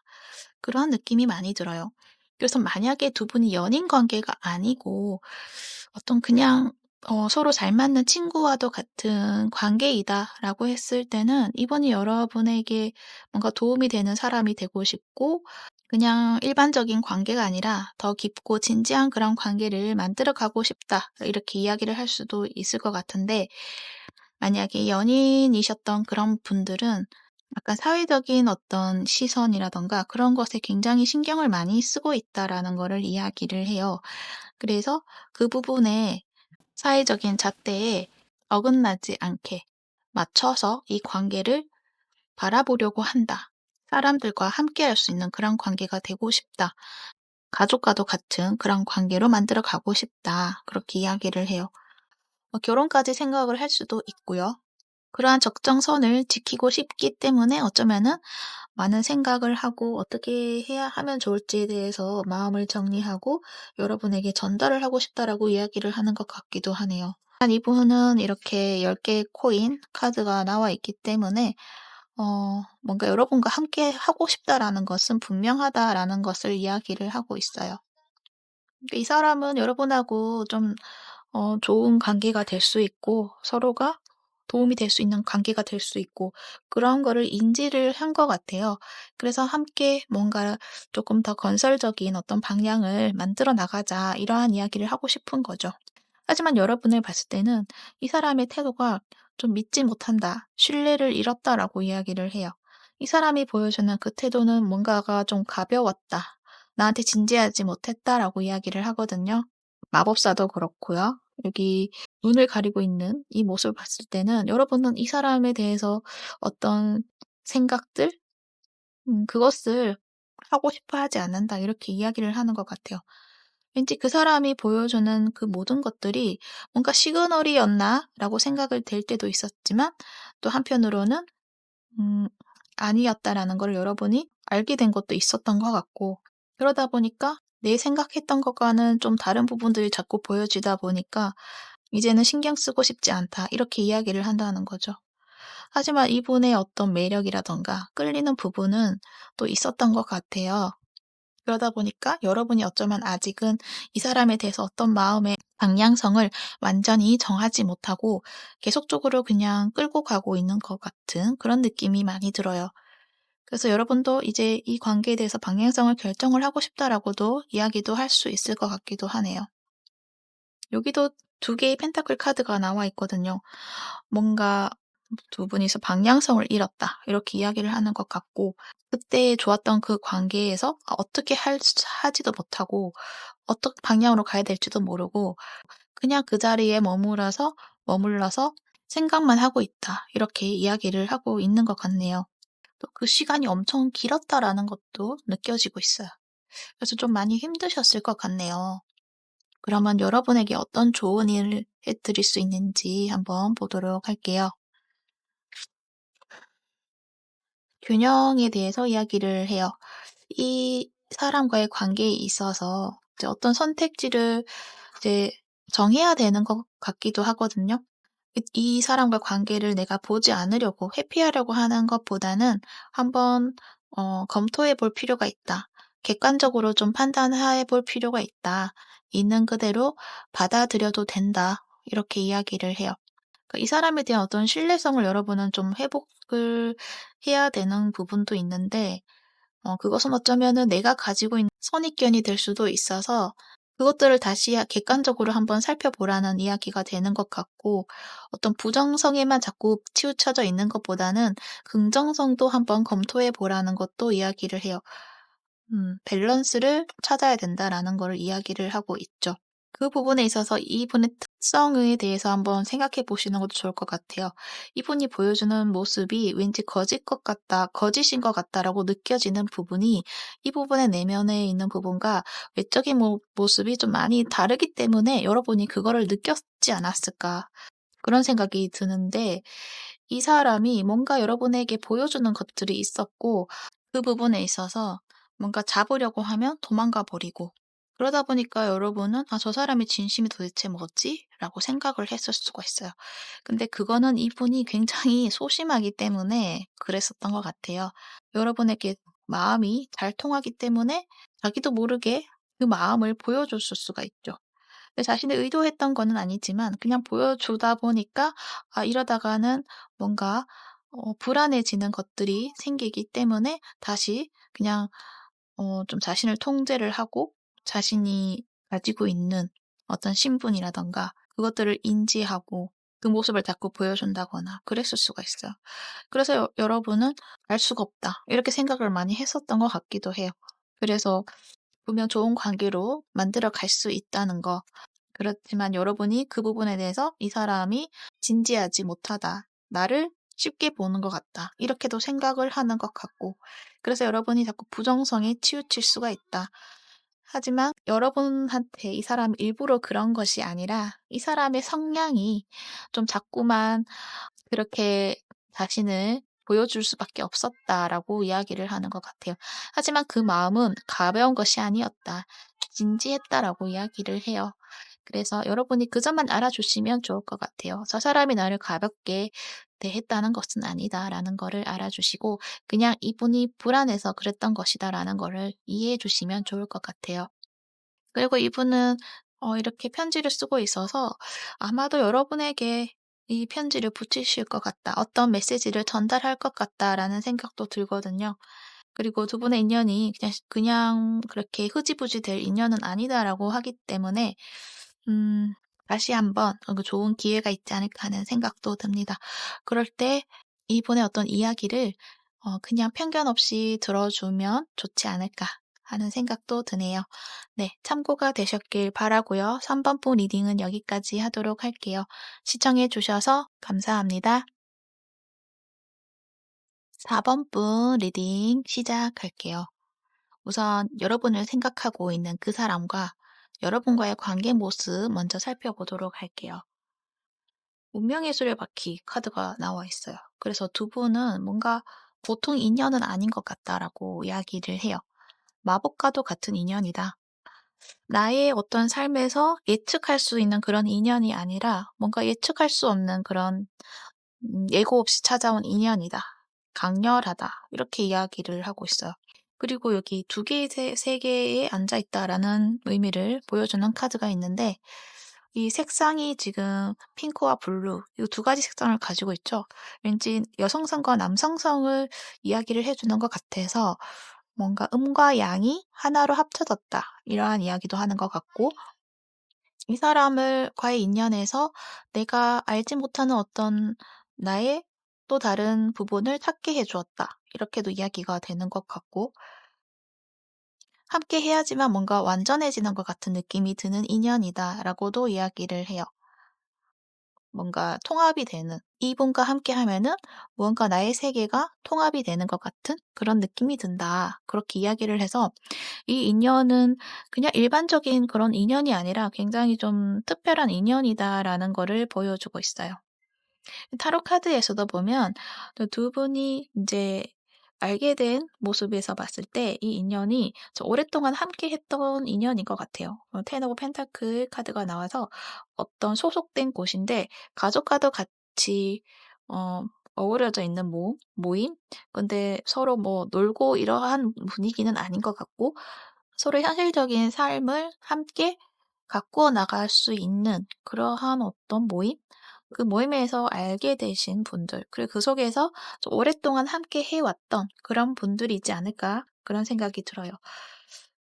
그러한 느낌이 많이 들어요. 그래서 만약에 두 분이 연인 관계가 아니고 어떤 그냥 서로 잘 맞는 친구와도 같은 관계이다라고 했을 때는 이분이 여러분에게 뭔가 도움이 되는 사람이 되고 싶고 그냥 일반적인 관계가 아니라 더 깊고 진지한 그런 관계를 만들어 가고 싶다. 이렇게 이야기를 할 수도 있을 것 같은데 만약에 연인이셨던 그런 분들은 약간 사회적인 어떤 시선이라던가 그런 것에 굉장히 신경을 많이 쓰고 있다라는 거를 이야기를 해요. 그래서 그 부분에 사회적인 잣대에 어긋나지 않게 맞춰서 이 관계를 바라보려고 한다. 사람들과 함께할 수 있는 그런 관계가 되고 싶다. 가족과도 같은 그런 관계로 만들어 가고 싶다. 그렇게 이야기를 해요. 결혼까지 생각을 할 수도 있고요. 그러한 적정선을 지키고 싶기 때문에 어쩌면은 많은 생각을 하고 어떻게 해야 하면 좋을지에 대해서 마음을 정리하고 여러분에게 전달을 하고 싶다라고 이야기를 하는 것 같기도 하네요. 한 이분은 이렇게 10개의 코인 카드가 나와 있기 때문에 뭔가 여러분과 함께 하고 싶다라는 것은 분명하다라는 것을 이야기를 하고 있어요. 이 사람은 여러분하고 좀 좋은 관계가 될 수 있고 서로가 도움이 될 수 있는 관계가 될 수 있고 그런 거를 인지를 한 것 같아요. 그래서 함께 뭔가 조금 더 건설적인 어떤 방향을 만들어 나가자 이러한 이야기를 하고 싶은 거죠. 하지만 여러분을 봤을 때는 이 사람의 태도가 좀 믿지 못한다, 신뢰를 잃었다라고 이야기를 해요. 이 사람이 보여주는 그 태도는 뭔가가 좀 가벼웠다, 나한테 진지하지 못했다라고 이야기를 하거든요. 마법사도 그렇고요. 여기 눈을 가리고 있는 이 모습을 봤을 때는 여러분은 이 사람에 대해서 어떤 생각들, 그것을 하고 싶어 하지 않는다 이렇게 이야기를 하는 것 같아요. 왠지 그 사람이 보여주는 그 모든 것들이 뭔가 시그널이었나라고 생각을 될 때도 있었지만 또 한편으로는 음 아니었다라는 걸 여러분이 알게 된 것도 있었던 것 같고 그러다 보니까 내 생각했던 것과는 좀 다른 부분들이 자꾸 보여지다 보니까 '이제는 신경 쓰고 싶지 않다.' 이렇게 이야기를 한다는 거죠. 하지만 이분의 어떤 매력이라든가 끌리는 부분은 또 있었던 것 같아요. 그러다 보니까 여러분이 어쩌면 아직은 이 사람에 대해서 어떤 마음의 방향성을 완전히 정하지 못하고 계속적으로 그냥 끌고 가고 있는 것 같은 그런 느낌이 많이 들어요. 그래서 여러분도 이제 이 관계에 대해서 방향성을 결정을 하고 싶다라고도 이야기도 할 수 있을 것 같기도 하네요. 여기도 두 개의 펜타클 카드가 나와 있거든요. 뭔가 두 분이서 방향성을 잃었다 이렇게 이야기를 하는 것 같고 그때 좋았던 그 관계에서 어떻게 하지도 못하고 어떤 방향으로 가야 될지도 모르고 그냥 그 자리에 머물러서 생각만 하고 있다 이렇게 이야기를 하고 있는 것 같네요. 또 그 시간이 엄청 길었다라는 것도 느껴지고 있어요. 그래서 좀 많이 힘드셨을 것 같네요. 그러면 여러분에게 어떤 조언을 해 드릴 수 있는지 한번 보도록 할게요. 균형에 대해서 이야기를 해요. 이 사람과의 관계에 있어서 이제 어떤 선택지를 이제 정해야 되는 것 같기도 하거든요. 이 사람과 관계를 내가 보지 않으려고 회피하려고 하는 것보다는 한번 검토해 볼 필요가 있다. 객관적으로 좀 판단해 볼 필요가 있다. 있는 그대로 받아들여도 된다. 이렇게 이야기를 해요. 그러니까 이 사람에 대한 어떤 신뢰성을 여러분은 좀 회복을 해야 되는 부분도 있는데 그것은 어쩌면은 내가 가지고 있는 선입견이 될 수도 있어서 그것들을 다시 객관적으로 한번 살펴보라는 이야기가 되는 것 같고 어떤 부정성에만 자꾸 치우쳐져 있는 것보다는 긍정성도 한번 검토해 보라는 것도 이야기를 해요. 밸런스를 찾아야 된다라는 거를 이야기를 하고 있죠. 그 부분에 있어서 이분의 특성에 대해서 한번 생각해 보시는 것도 좋을 것 같아요. 이분이 보여주는 모습이 왠지 거짓 것 같다, 거짓인 것 같다라고 느껴지는 부분이 이 부분의 내면에 있는 부분과 외적인 모습이 좀 많이 다르기 때문에 여러분이 그거를 느꼈지 않았을까. 그런 생각이 드는데 이 사람이 뭔가 여러분에게 보여주는 것들이 있었고 그 부분에 있어서 뭔가 잡으려고 하면 도망가 버리고 그러다 보니까 여러분은 '아 저 사람의 진심이 도대체 뭐지?'라고 생각을 했을 수가 있어요. 근데 그거는 이분이 굉장히 소심하기 때문에 그랬었던 것 같아요. 여러분에게 마음이 잘 통하기 때문에 자기도 모르게 그 마음을 보여줬을 수가 있죠. 내 자신이 의도했던 거는 아니지만 그냥 보여주다 보니까 이러다가는 뭔가 불안해지는 것들이 생기기 때문에 다시 그냥 좀 자신을 통제를 하고 자신이 가지고 있는 어떤 신분이라든가 그것들을 인지하고 그 모습을 자꾸 보여준다거나 그랬을 수가 있어요. 그래서 여러분은 '알 수가 없다.' 이렇게 생각을 많이 했었던 것 같기도 해요. 그래서 분명 좋은 관계로 만들어 갈 수 있다는 거 그렇지만 여러분이 그 부분에 대해서 '이 사람이 진지하지 못하다. 나를 쉽게 보는 것 같다.' 이렇게도 생각을 하는 것 같고 그래서 여러분이 자꾸 부정성에 치우칠 수가 있다. 하지만 여러분한테 이 사람이 일부러 그런 것이 아니라 이 사람의 성향이 좀 자꾸만 그렇게 자신을 보여줄 수밖에 없었다라고 이야기를 하는 것 같아요. 하지만 그 마음은 가벼운 것이 아니었다. 진지했다라고 이야기를 해요. 그래서 여러분이 그 점만 알아주시면 좋을 것 같아요. '저 사람이 나를 가볍게 대했다는 것은 아니다.'라는 거를 알아주시고 그냥 '이분이 불안해서 그랬던 것이다.'라는 거를 이해해 주시면 좋을 것 같아요. 그리고 이분은 이렇게 편지를 쓰고 있어서 아마도 여러분에게 이 편지를 붙이실 것 같다. 어떤 메시지를 전달할 것 같다라는 생각도 들거든요. 그리고 두 분의 인연이 그냥 그렇게 흐지부지 될 인연은 아니다라고 하기 때문에 음 다시 한번 그 좋은 기회가 있지 않을까 하는 생각도 듭니다. 그럴 때 이분의 어떤 이야기를 그냥 편견 없이 들어주면 좋지 않을까 하는 생각도 드네요. 네, 참고가 되셨길 바라고요. 3번 분 리딩은 여기까지 하도록 할게요. 시청해 주셔서 감사합니다. 4번 분 리딩 시작할게요. 우선 여러분을 생각하고 있는 그 사람과 여러분과의 관계 모습 먼저 살펴보도록 할게요. 운명의 수레바퀴 카드가 나와 있어요. 그래서 두 분은 뭔가 보통 인연은 아닌 것 같다라고 이야기를 해요. 마법과도 같은 인연이다. 나의 어떤 삶에서 예측할 수 있는 그런 인연이 아니라 뭔가 예측할 수 없는 그런 예고 없이 찾아온 인연이다. 강렬하다. 이렇게 이야기를 하고 있어요. 그리고 여기 두 개의 세 개에 앉아 있다라는 의미를 보여주는 카드가 있는데 이 색상이 지금 핑크와 블루 이 두 가지 색상을 가지고 있죠. 왠지 여성성과 남성성을 이야기를 해 주는 것 같아서 뭔가 음과 양이 하나로 합쳐졌다. 이러한 이야기도 하는 것 같고 이 사람을 과의 인연에서 내가 알지 못하는 어떤 나의 또 다른 부분을 찾게 해 주었다. 이렇게도 이야기가 되는 것 같고 함께 해야지만 뭔가 완전해지는 것 같은 느낌이 드는 인연이다라고도 이야기를 해요. 뭔가 통합이 되는 이분과 함께 하면은 무언가 나의 세계가 통합이 되는 것 같은 그런 느낌이 든다. 그렇게 이야기를 해서 이 인연은 그냥 일반적인 그런 인연이 아니라 굉장히 좀 특별한 인연이다라는 거를 보여주고 있어요. 타로 카드에서도 보면 두 분이 이제 알게 된 모습에서 봤을 때 이 인연이 오랫동안 함께 했던 인연인 것 같아요. 텐 오브 펜타클 카드가 나와서 어떤 소속된 곳인데 가족과도 같이 어 어우러져 있는 모임? 근데 서로 뭐 놀고 이러한 분위기는 아닌 것 같고 서로 현실적인 삶을 함께 가꾸어 나갈 수 있는 그러한 어떤 모임? 그 모임에서 알게 되신 분들, 그리고 그 속에서 좀 오랫동안 함께 해왔던 그런 분들이지 않을까 그런 생각이 들어요.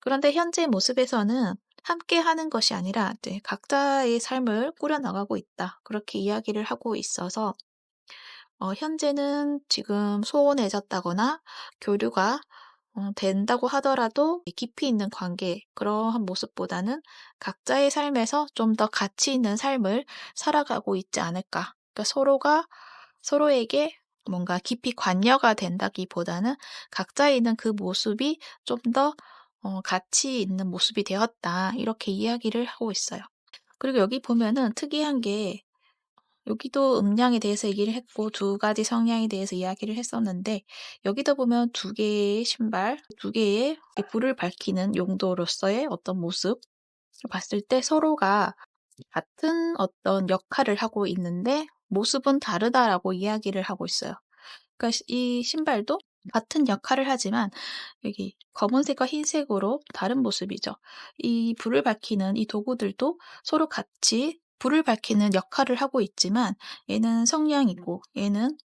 그런데 현재 모습에서는 함께 하는 것이 아니라 이제 각자의 삶을 꾸려나가고 있다. 그렇게 이야기를 하고 있어서 현재는 지금 소원해졌다거나 교류가 된다고 하더라도 깊이 있는 관계 그러한 모습보다는 각자의 삶에서 좀 더 가치 있는 삶을 살아가고 있지 않을까. 그러니까 서로가 서로에게 뭔가 깊이 관여가 된다기보다는 각자에 있는 그 모습이 좀 더 가치 있는 모습이 되었다. 이렇게 이야기를 하고 있어요. 그리고 여기 보면은 특이한 게 여기도 음량에 대해서 얘기를 했고 두 가지 성향에 대해서 이야기를 했었는데 여기도 보면 두 개의 신발, 두 개의 불을 밝히는 용도로서의 어떤 모습 봤을 때 서로가 같은 어떤 역할을 하고 있는데 모습은 다르다라고 이야기를 하고 있어요. 그러니까 이 신발도 같은 역할을 하지만 여기 검은색과 흰색으로 다른 모습이죠. 이 불을 밝히는 이 도구들도 서로 같이 불을 밝히는 역할을 하고 있지만 얘는 성냥이고 얘는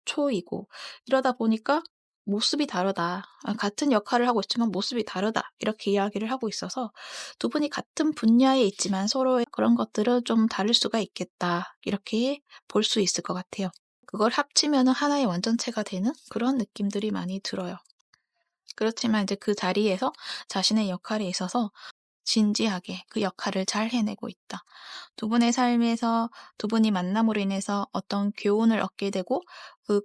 초이고 이러다 보니까 모습이 다르다. 같은 역할을 하고 있지만 모습이 다르다. 이렇게 이야기를 하고 있어서 두 분이 같은 분야에 있지만 서로의 그런 것들은 좀 다를 수가 있겠다. 이렇게 볼 수 있을 것 같아요. 그걸 합치면은 하나의 완전체가 되는 그런 느낌들이 많이 들어요. 그렇지만 이제 그 자리에서 자신의 역할에 있어서 진지하게 그 역할을 잘 해내고 있다. 두 분의 삶에서 두 분이 만남으로 인해서 어떤 교훈을 얻게 되고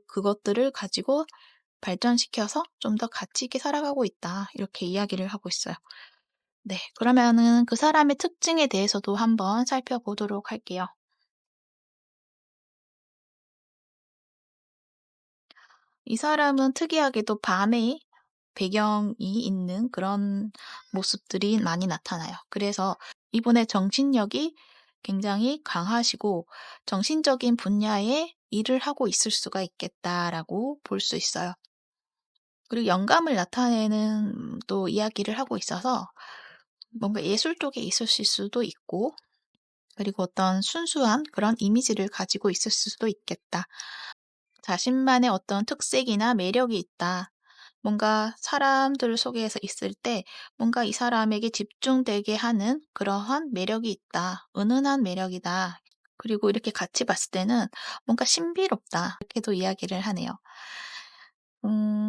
그것들을 가지고 발전시켜서 좀 더 가치 있게 살아가고 있다. 이렇게 이야기를 하고 있어요. 네, 그러면은 그 사람의 특징에 대해서도 한번 살펴보도록 할게요. 이 사람은 특이하게도 밤에 배경이 있는 그런 모습들이 많이 나타나요. 그래서 이분의 정신력이 굉장히 강하시고 정신적인 분야에 일을 하고 있을 수가 있겠다라고 볼 수 있어요. 그리고 영감을 나타내는 또 이야기를 하고 있어서 뭔가 예술 쪽에 있으실 수도 있고, 그리고 어떤 순수한 그런 이미지를 가지고 있을 수도 있겠다. 자신만의 어떤 특색이나 매력이 있다. 뭔가 사람들 속에서 있을 때 뭔가 이 사람에게 집중되게 하는 그러한 매력이 있다. 은은한 매력이다. 그리고 이렇게 같이 봤을 때는 뭔가 신비롭다. 이렇게도 이야기를 하네요.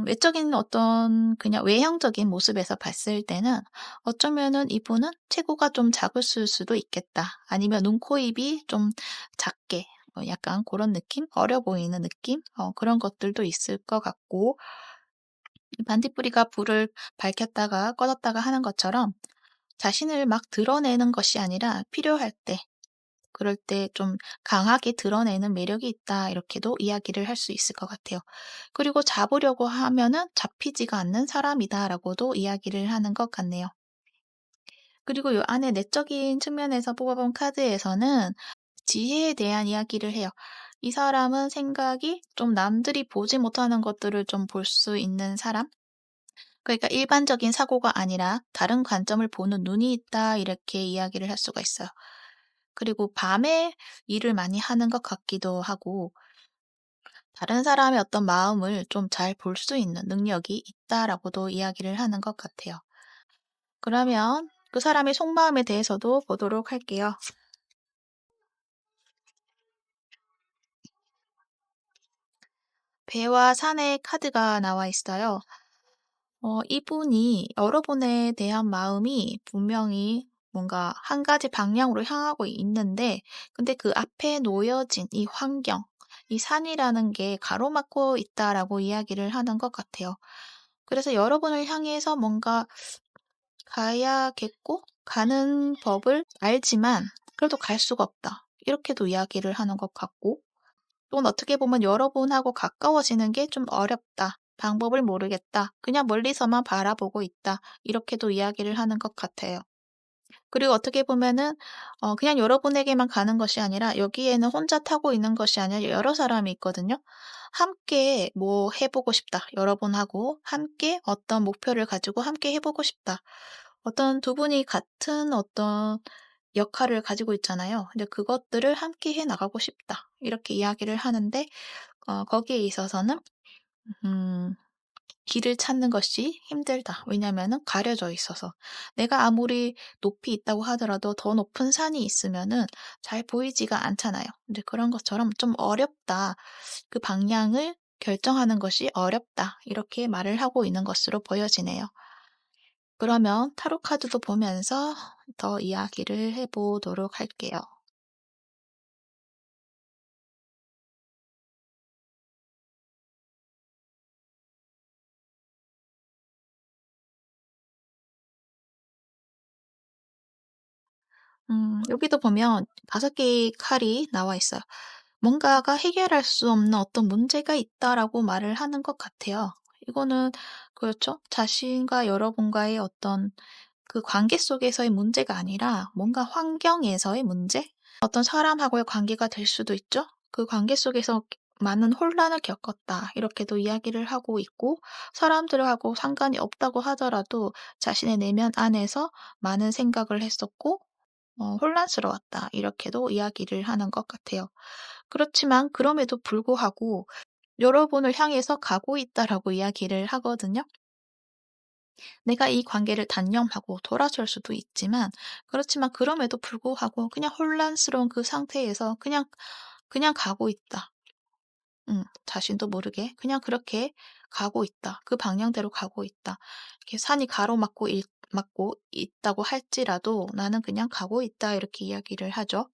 외적인 어떤 그냥 외형적인 모습에서 봤을 때는 어쩌면은 이분은 체구가 좀 작으실 수도 있겠다. 아니면 눈, 코, 입이 좀 작게 약간 그런 느낌? 어려 보이는 느낌? 그런 것들도 있을 것 같고, 반딧불이가 불을 밝혔다가 꺼졌다가 하는 것처럼 자신을 막 드러내는 것이 아니라 필요할 때, 그럴 때 좀 강하게 드러내는 매력이 있다. 이렇게도 이야기를 할 수 있을 것 같아요. 그리고 잡으려고 하면은 잡히지가 않는 사람이다라고도 이야기를 하는 것 같네요. 그리고 요 안에 내적인 측면에서 뽑아본 카드에서는 지혜에 대한 이야기를 해요. 이 사람은 생각이 좀 남들이 보지 못하는 것들을 좀 볼 수 있는 사람? 그러니까 일반적인 사고가 아니라 다른 관점을 보는 눈이 있다. 이렇게 이야기를 할 수가 있어요. 그리고 밤에 일을 많이 하는 것 같기도 하고, 다른 사람의 어떤 마음을 좀 잘 볼 수 있는 능력이 있다라고도 이야기를 하는 것 같아요. 그러면 그 사람의 속마음에 대해서도 보도록 할게요. 배와 산의 카드가 나와 있어요. 이분이 여러분에 대한 마음이 분명히 뭔가 한 가지 방향으로 향하고 있는데, 근데 그 앞에 놓여진 이 환경, 이 산이라는 게 가로막고 있다라고 이야기를 하는 것 같아요. 그래서 여러분을 향해서 뭔가 가야겠고, 가는 법을 알지만, 그래도 갈 수가 없다. 이렇게도 이야기를 하는 것 같고, 또는 어떻게 보면 여러분하고 가까워지는 게 좀 어렵다. 방법을 모르겠다. 그냥 멀리서만 바라보고 있다. 이렇게도 이야기를 하는 것 같아요. 그리고 어떻게 보면은 그냥 여러분에게만 가는 것이 아니라 여기에는 혼자 타고 있는 것이 아니라 여러 사람이 있거든요. 함께 뭐 해보고 싶다. 여러분하고 함께 어떤 목표를 가지고 함께 해보고 싶다. 어떤 두 분이 같은 어떤 역할을 가지고 있잖아요. 근데 그것들을 함께 해 나가고 싶다. 이렇게 이야기를 하는데 거기에 있어서는 음 길을 찾는 것이 힘들다. 왜냐면은 가려져 있어서. 내가 아무리 높이 있다고 하더라도 더 높은 산이 있으면은 잘 보이지가 않잖아요. 근데 그런 것처럼 좀 어렵다. 그 방향을 결정하는 것이 어렵다. 이렇게 말을 하고 있는 것으로 보여지네요. 그러면 타로 카드도 보면서 더 이야기를 해 보도록 할게요. 여기도 보면 5개의 칼이 나와 있어요. 뭔가가 해결할 수 없는 어떤 문제가 있다라고 말을 하는 것 같아요. 이거는 그렇죠. 자신과 여러분과의 어떤 그 관계 속에서의 문제가 아니라 뭔가 환경에서의 문제? 어떤 사람하고의 관계가 될 수도 있죠. 그 관계 속에서 많은 혼란을 겪었다. 이렇게도 이야기를 하고 있고, 사람들하고 상관이 없다고 하더라도 자신의 내면 안에서 많은 생각을 했었고, 혼란스러웠다. 이렇게도 이야기를 하는 것 같아요. 그렇지만 그럼에도 불구하고 여러분을 향해서 가고 있다라고 이야기를 하거든요. 내가 이 관계를 단념하고 돌아설 수도 있지만, 그렇지만 그럼에도 불구하고 그냥 혼란스러운 그 상태에서 그냥 가고 있다. 자신도 모르게 그냥 그렇게 가고 있다. 그 방향대로 가고 있다. 이렇게 산이 막고 있다고 할지라도 나는 그냥 가고 있다. 이렇게 이야기를 하죠.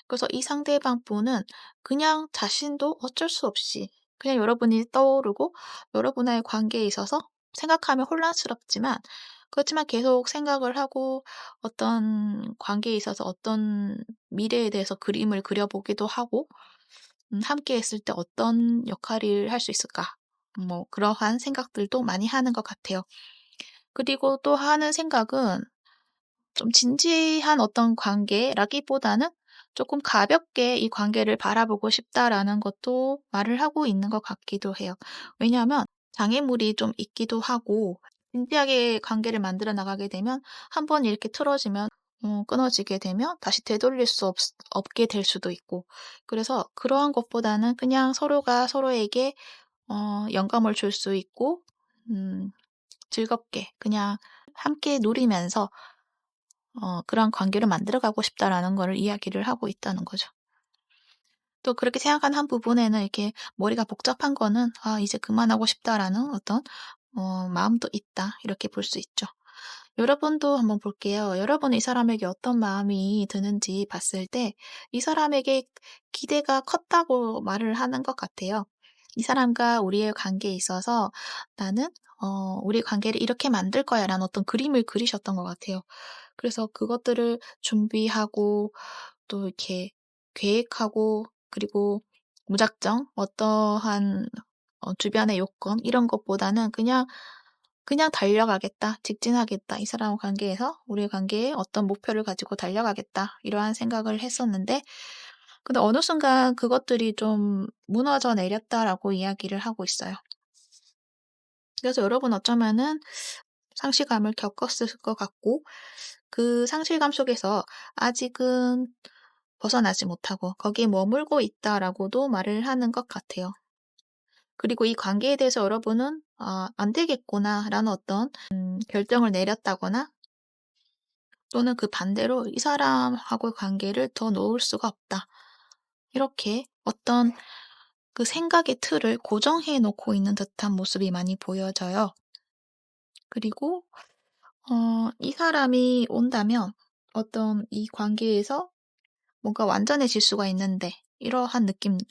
그래서 이 상대방 분은 그냥 자신도 어쩔 수 없이 그냥 여러분이 떠오르고 여러분과의 관계에 있어서 생각하면 혼란스럽지만, 그렇지만 계속 생각을 하고 어떤 관계에 있어서 어떤 미래에 대해서 그림을 그려보기도 하고, 함께 했을 때 어떤 역할을 할 수 있을까? 뭐 그러한 생각들도 많이 하는 것 같아요. 그리고 또 하는 생각은 좀 진지한 어떤 관계라기보다는 조금 가볍게 이 관계를 바라보고 싶다라는 것도 말을 하고 있는 것 같기도 해요. 왜냐하면 장애물이 좀 있기도 하고 진지하게 관계를 만들어 나가게 되면 한번 이렇게 틀어지면 끊어지게 되면 다시 되돌릴 수 없게 될 수도 있고, 그래서 그러한 것보다는 그냥 서로가 서로에게 영감을 줄 수 있고 음 즐겁게 그냥 함께 누리면서 그런 관계를 만들어 가고 싶다라는 거를 이야기를 하고 있다는 거죠. 또 그렇게 생각하는 한 부분에는 이렇게 머리가 복잡한 거는 '아 이제 그만하고 싶다.'라는 어떤 마음도 있다, 이렇게 볼 수 있죠. 여러분도 한번 볼게요. 여러분은 이 사람에게 어떤 마음이 드는지 봤을 때 이 사람에게 기대가 컸다고 말을 하는 것 같아요. 이 사람과 우리의 관계에 있어서 '나는 우리 관계를 이렇게 만들 거야.'라는 어떤 그림을 그리셨던 것 같아요. 그래서 그것들을 준비하고 또 이렇게 계획하고, 그리고 무작정 어떠한 주변의 요건 이런 것보다는 그냥 '달려가겠다. 직진하겠다. 이 사람 관계에서 우리의 관계에 어떤 목표를 가지고 달려가겠다.' 이러한 생각을 했었는데, 근데 어느 순간 그것들이 좀 무너져 내렸다라고 이야기를 하고 있어요. 그래서 여러분 어쩌면은 상실감을 겪었을 것 같고, 그 상실감 속에서 아직은 벗어나지 못하고 거기에 머물고 있다라고도 말을 하는 것 같아요. 그리고 이 관계에 대해서 여러분은 '아 안 되겠구나.'라는 어떤 결정을 내렸다거나, 또는 그 반대로 '이 사람하고의 관계를 더 놓을 수가 없다.' 이렇게 어떤 그 생각의 틀을 고정해 놓고 있는 듯한 모습이 많이 보여져요. 그리고 이 사람이 온다면 어떤 이 관계에서 뭔가 완전해질 수가 있는데, 이러한 느낌도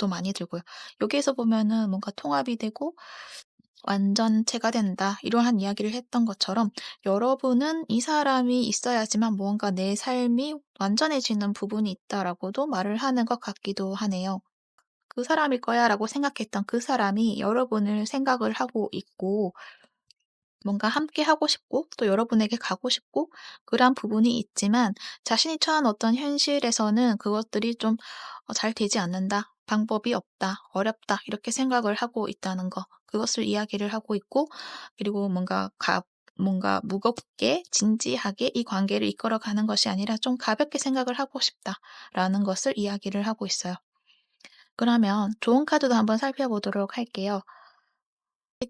많이 들고요. 여기에서 보면은 뭔가 통합이 되고 완전체가 된다, 이러한 이야기를 했던 것처럼 여러분은 이 사람이 있어야지만 무언가 내 삶이 완전해지는 부분이 있다라고도 말을 하는 것 같기도 하네요. 그 사람일 거야라고 생각했던 그 사람이 여러분을 생각을 하고 있고, 뭔가 함께 하고 싶고 또 여러분에게 가고 싶고 그러한 부분이 있지만, 자신이 처한 어떤 현실에서는 그것들이 좀 잘 되지 않는다, 방법이 없다, 어렵다, 이렇게 생각을 하고 있다는 거, 그것을 이야기를 하고 있고, 그리고 뭔가 무겁게 진지하게 이 관계를 이끌어가는 것이 아니라 좀 가볍게 생각을 하고 싶다라는 것을 이야기를 하고 있어요. 그러면 좋은 카드도 한번 살펴보도록 할게요.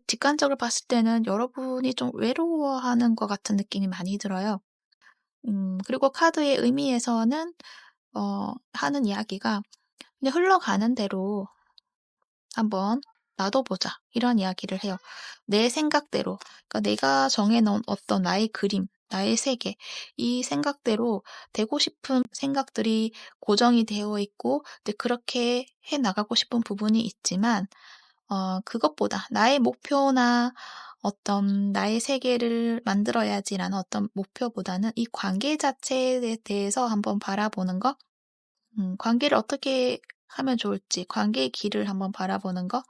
직관적으로 봤을 때는 여러분이 좀 외로워하는 것 같은 느낌이 많이 들어요. 그리고 카드의 의미에서는 하는 이야기가 그냥 흘러가는 대로 한번 놔둬보자, 이런 이야기를 해요. 내 생각대로, 그러니까 내가 정해놓은 어떤 나의 그림, 나의 세계, 이 생각대로 되고 싶은 생각들이 고정이 되어 있고, 근데 그렇게 해 나가고 싶은 부분이 있지만, 그것보다 나의 목표나 어떤 '나의 세계를 만들어야지.'라는 어떤 목표보다는 이 관계 자체에 대해서 한번 바라보는 거, 관계를 어떻게 하면 좋을지, 관계의 길을 한번 바라보는 거,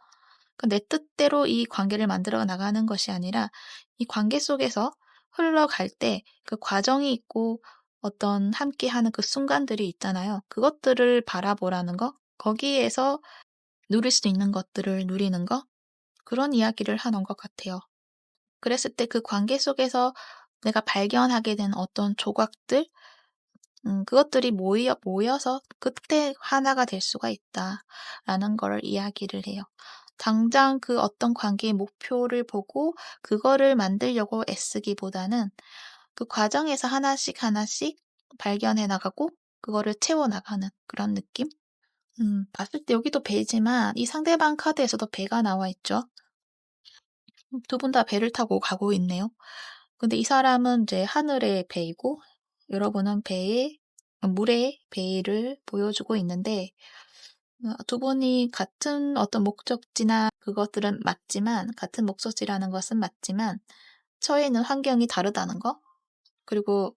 내 뜻대로 이 관계를 만들어 나가는 것이 아니라 이 관계 속에서 흘러갈 때 그 과정이 있고 어떤 함께하는 그 순간들이 있잖아요. 그것들을 바라보라는 거, 거기에서 누릴 수 있는 것들을 누리는 거, 그런 이야기를 하는 것 같아요. 그랬을 때 그 관계 속에서 내가 발견하게 된 어떤 조각들, 그것들이 모여서 그때 하나가 될 수가 있다라는 걸 이야기를 해요. 당장 그 어떤 관계의 목표를 보고 그거를 만들려고 애쓰기보다는 그 과정에서 하나씩 하나씩 발견해 나가고 그거를 채워 나가는 그런 느낌? 봤을 때 여기도 배지만 이 상대방 카드에서도 배가 나와 있죠. 두 분 다 배를 타고 가고 있네요. 근데 이 사람은 이제 하늘의 배이고 여러분은 물의 배를 보여주고 있는데, 두 분이 같은 어떤 목적지나 그것들은 맞지만, 같은 목적지라는 것은 맞지만 처해 있는 환경이 다르다는 거, 그리고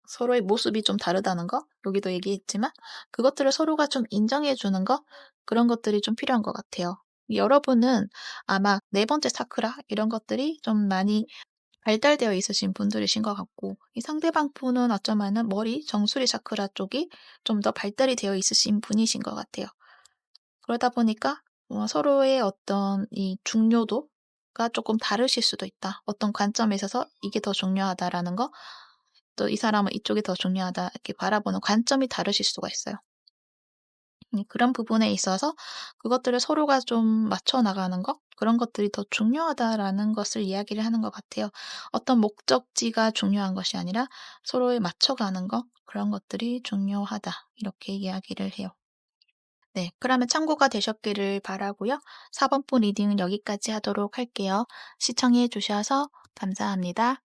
서로의 모습이 좀 다르다는 거, 여기도 얘기했지만 그것들을 서로가 좀 인정해 주는 거 그런 것들이 좀 필요한 것 같아요. 여러분은 아마 네 번째 차크라 이런 것들이 좀 많이 발달되어 있으신 분들이신 것 같고 이 상대방 분은 어쩌면은 머리 정수리 차크라 쪽이 좀 더 발달이 되어 있으신 분이신 것 같아요. 그러다 보니까 서로의 어떤 이 중요도가 조금 다르실 수도 있다. 어떤 관점에 있어서 '이게 더 중요하다.'라는 거 또 이 사람은 '이쪽이 더 중요하다.' 이렇게 바라보는 관점이 다르실 수가 있어요. 그런 부분에 있어서 그것들을 서로가 좀 맞춰 나가는 것 그런 것들이 더 중요하다라는 것을 이야기를 하는 것 같아요. 어떤 목적지가 중요한 것이 아니라 서로에 맞춰가는 것 그런 것들이 중요하다. 이렇게 이야기를 해요. 네. 그러면 참고가 되셨기를 바라고요. 4 번분 리딩은 여기까지 하도록 할게요. 시청해 주셔서 감사합니다.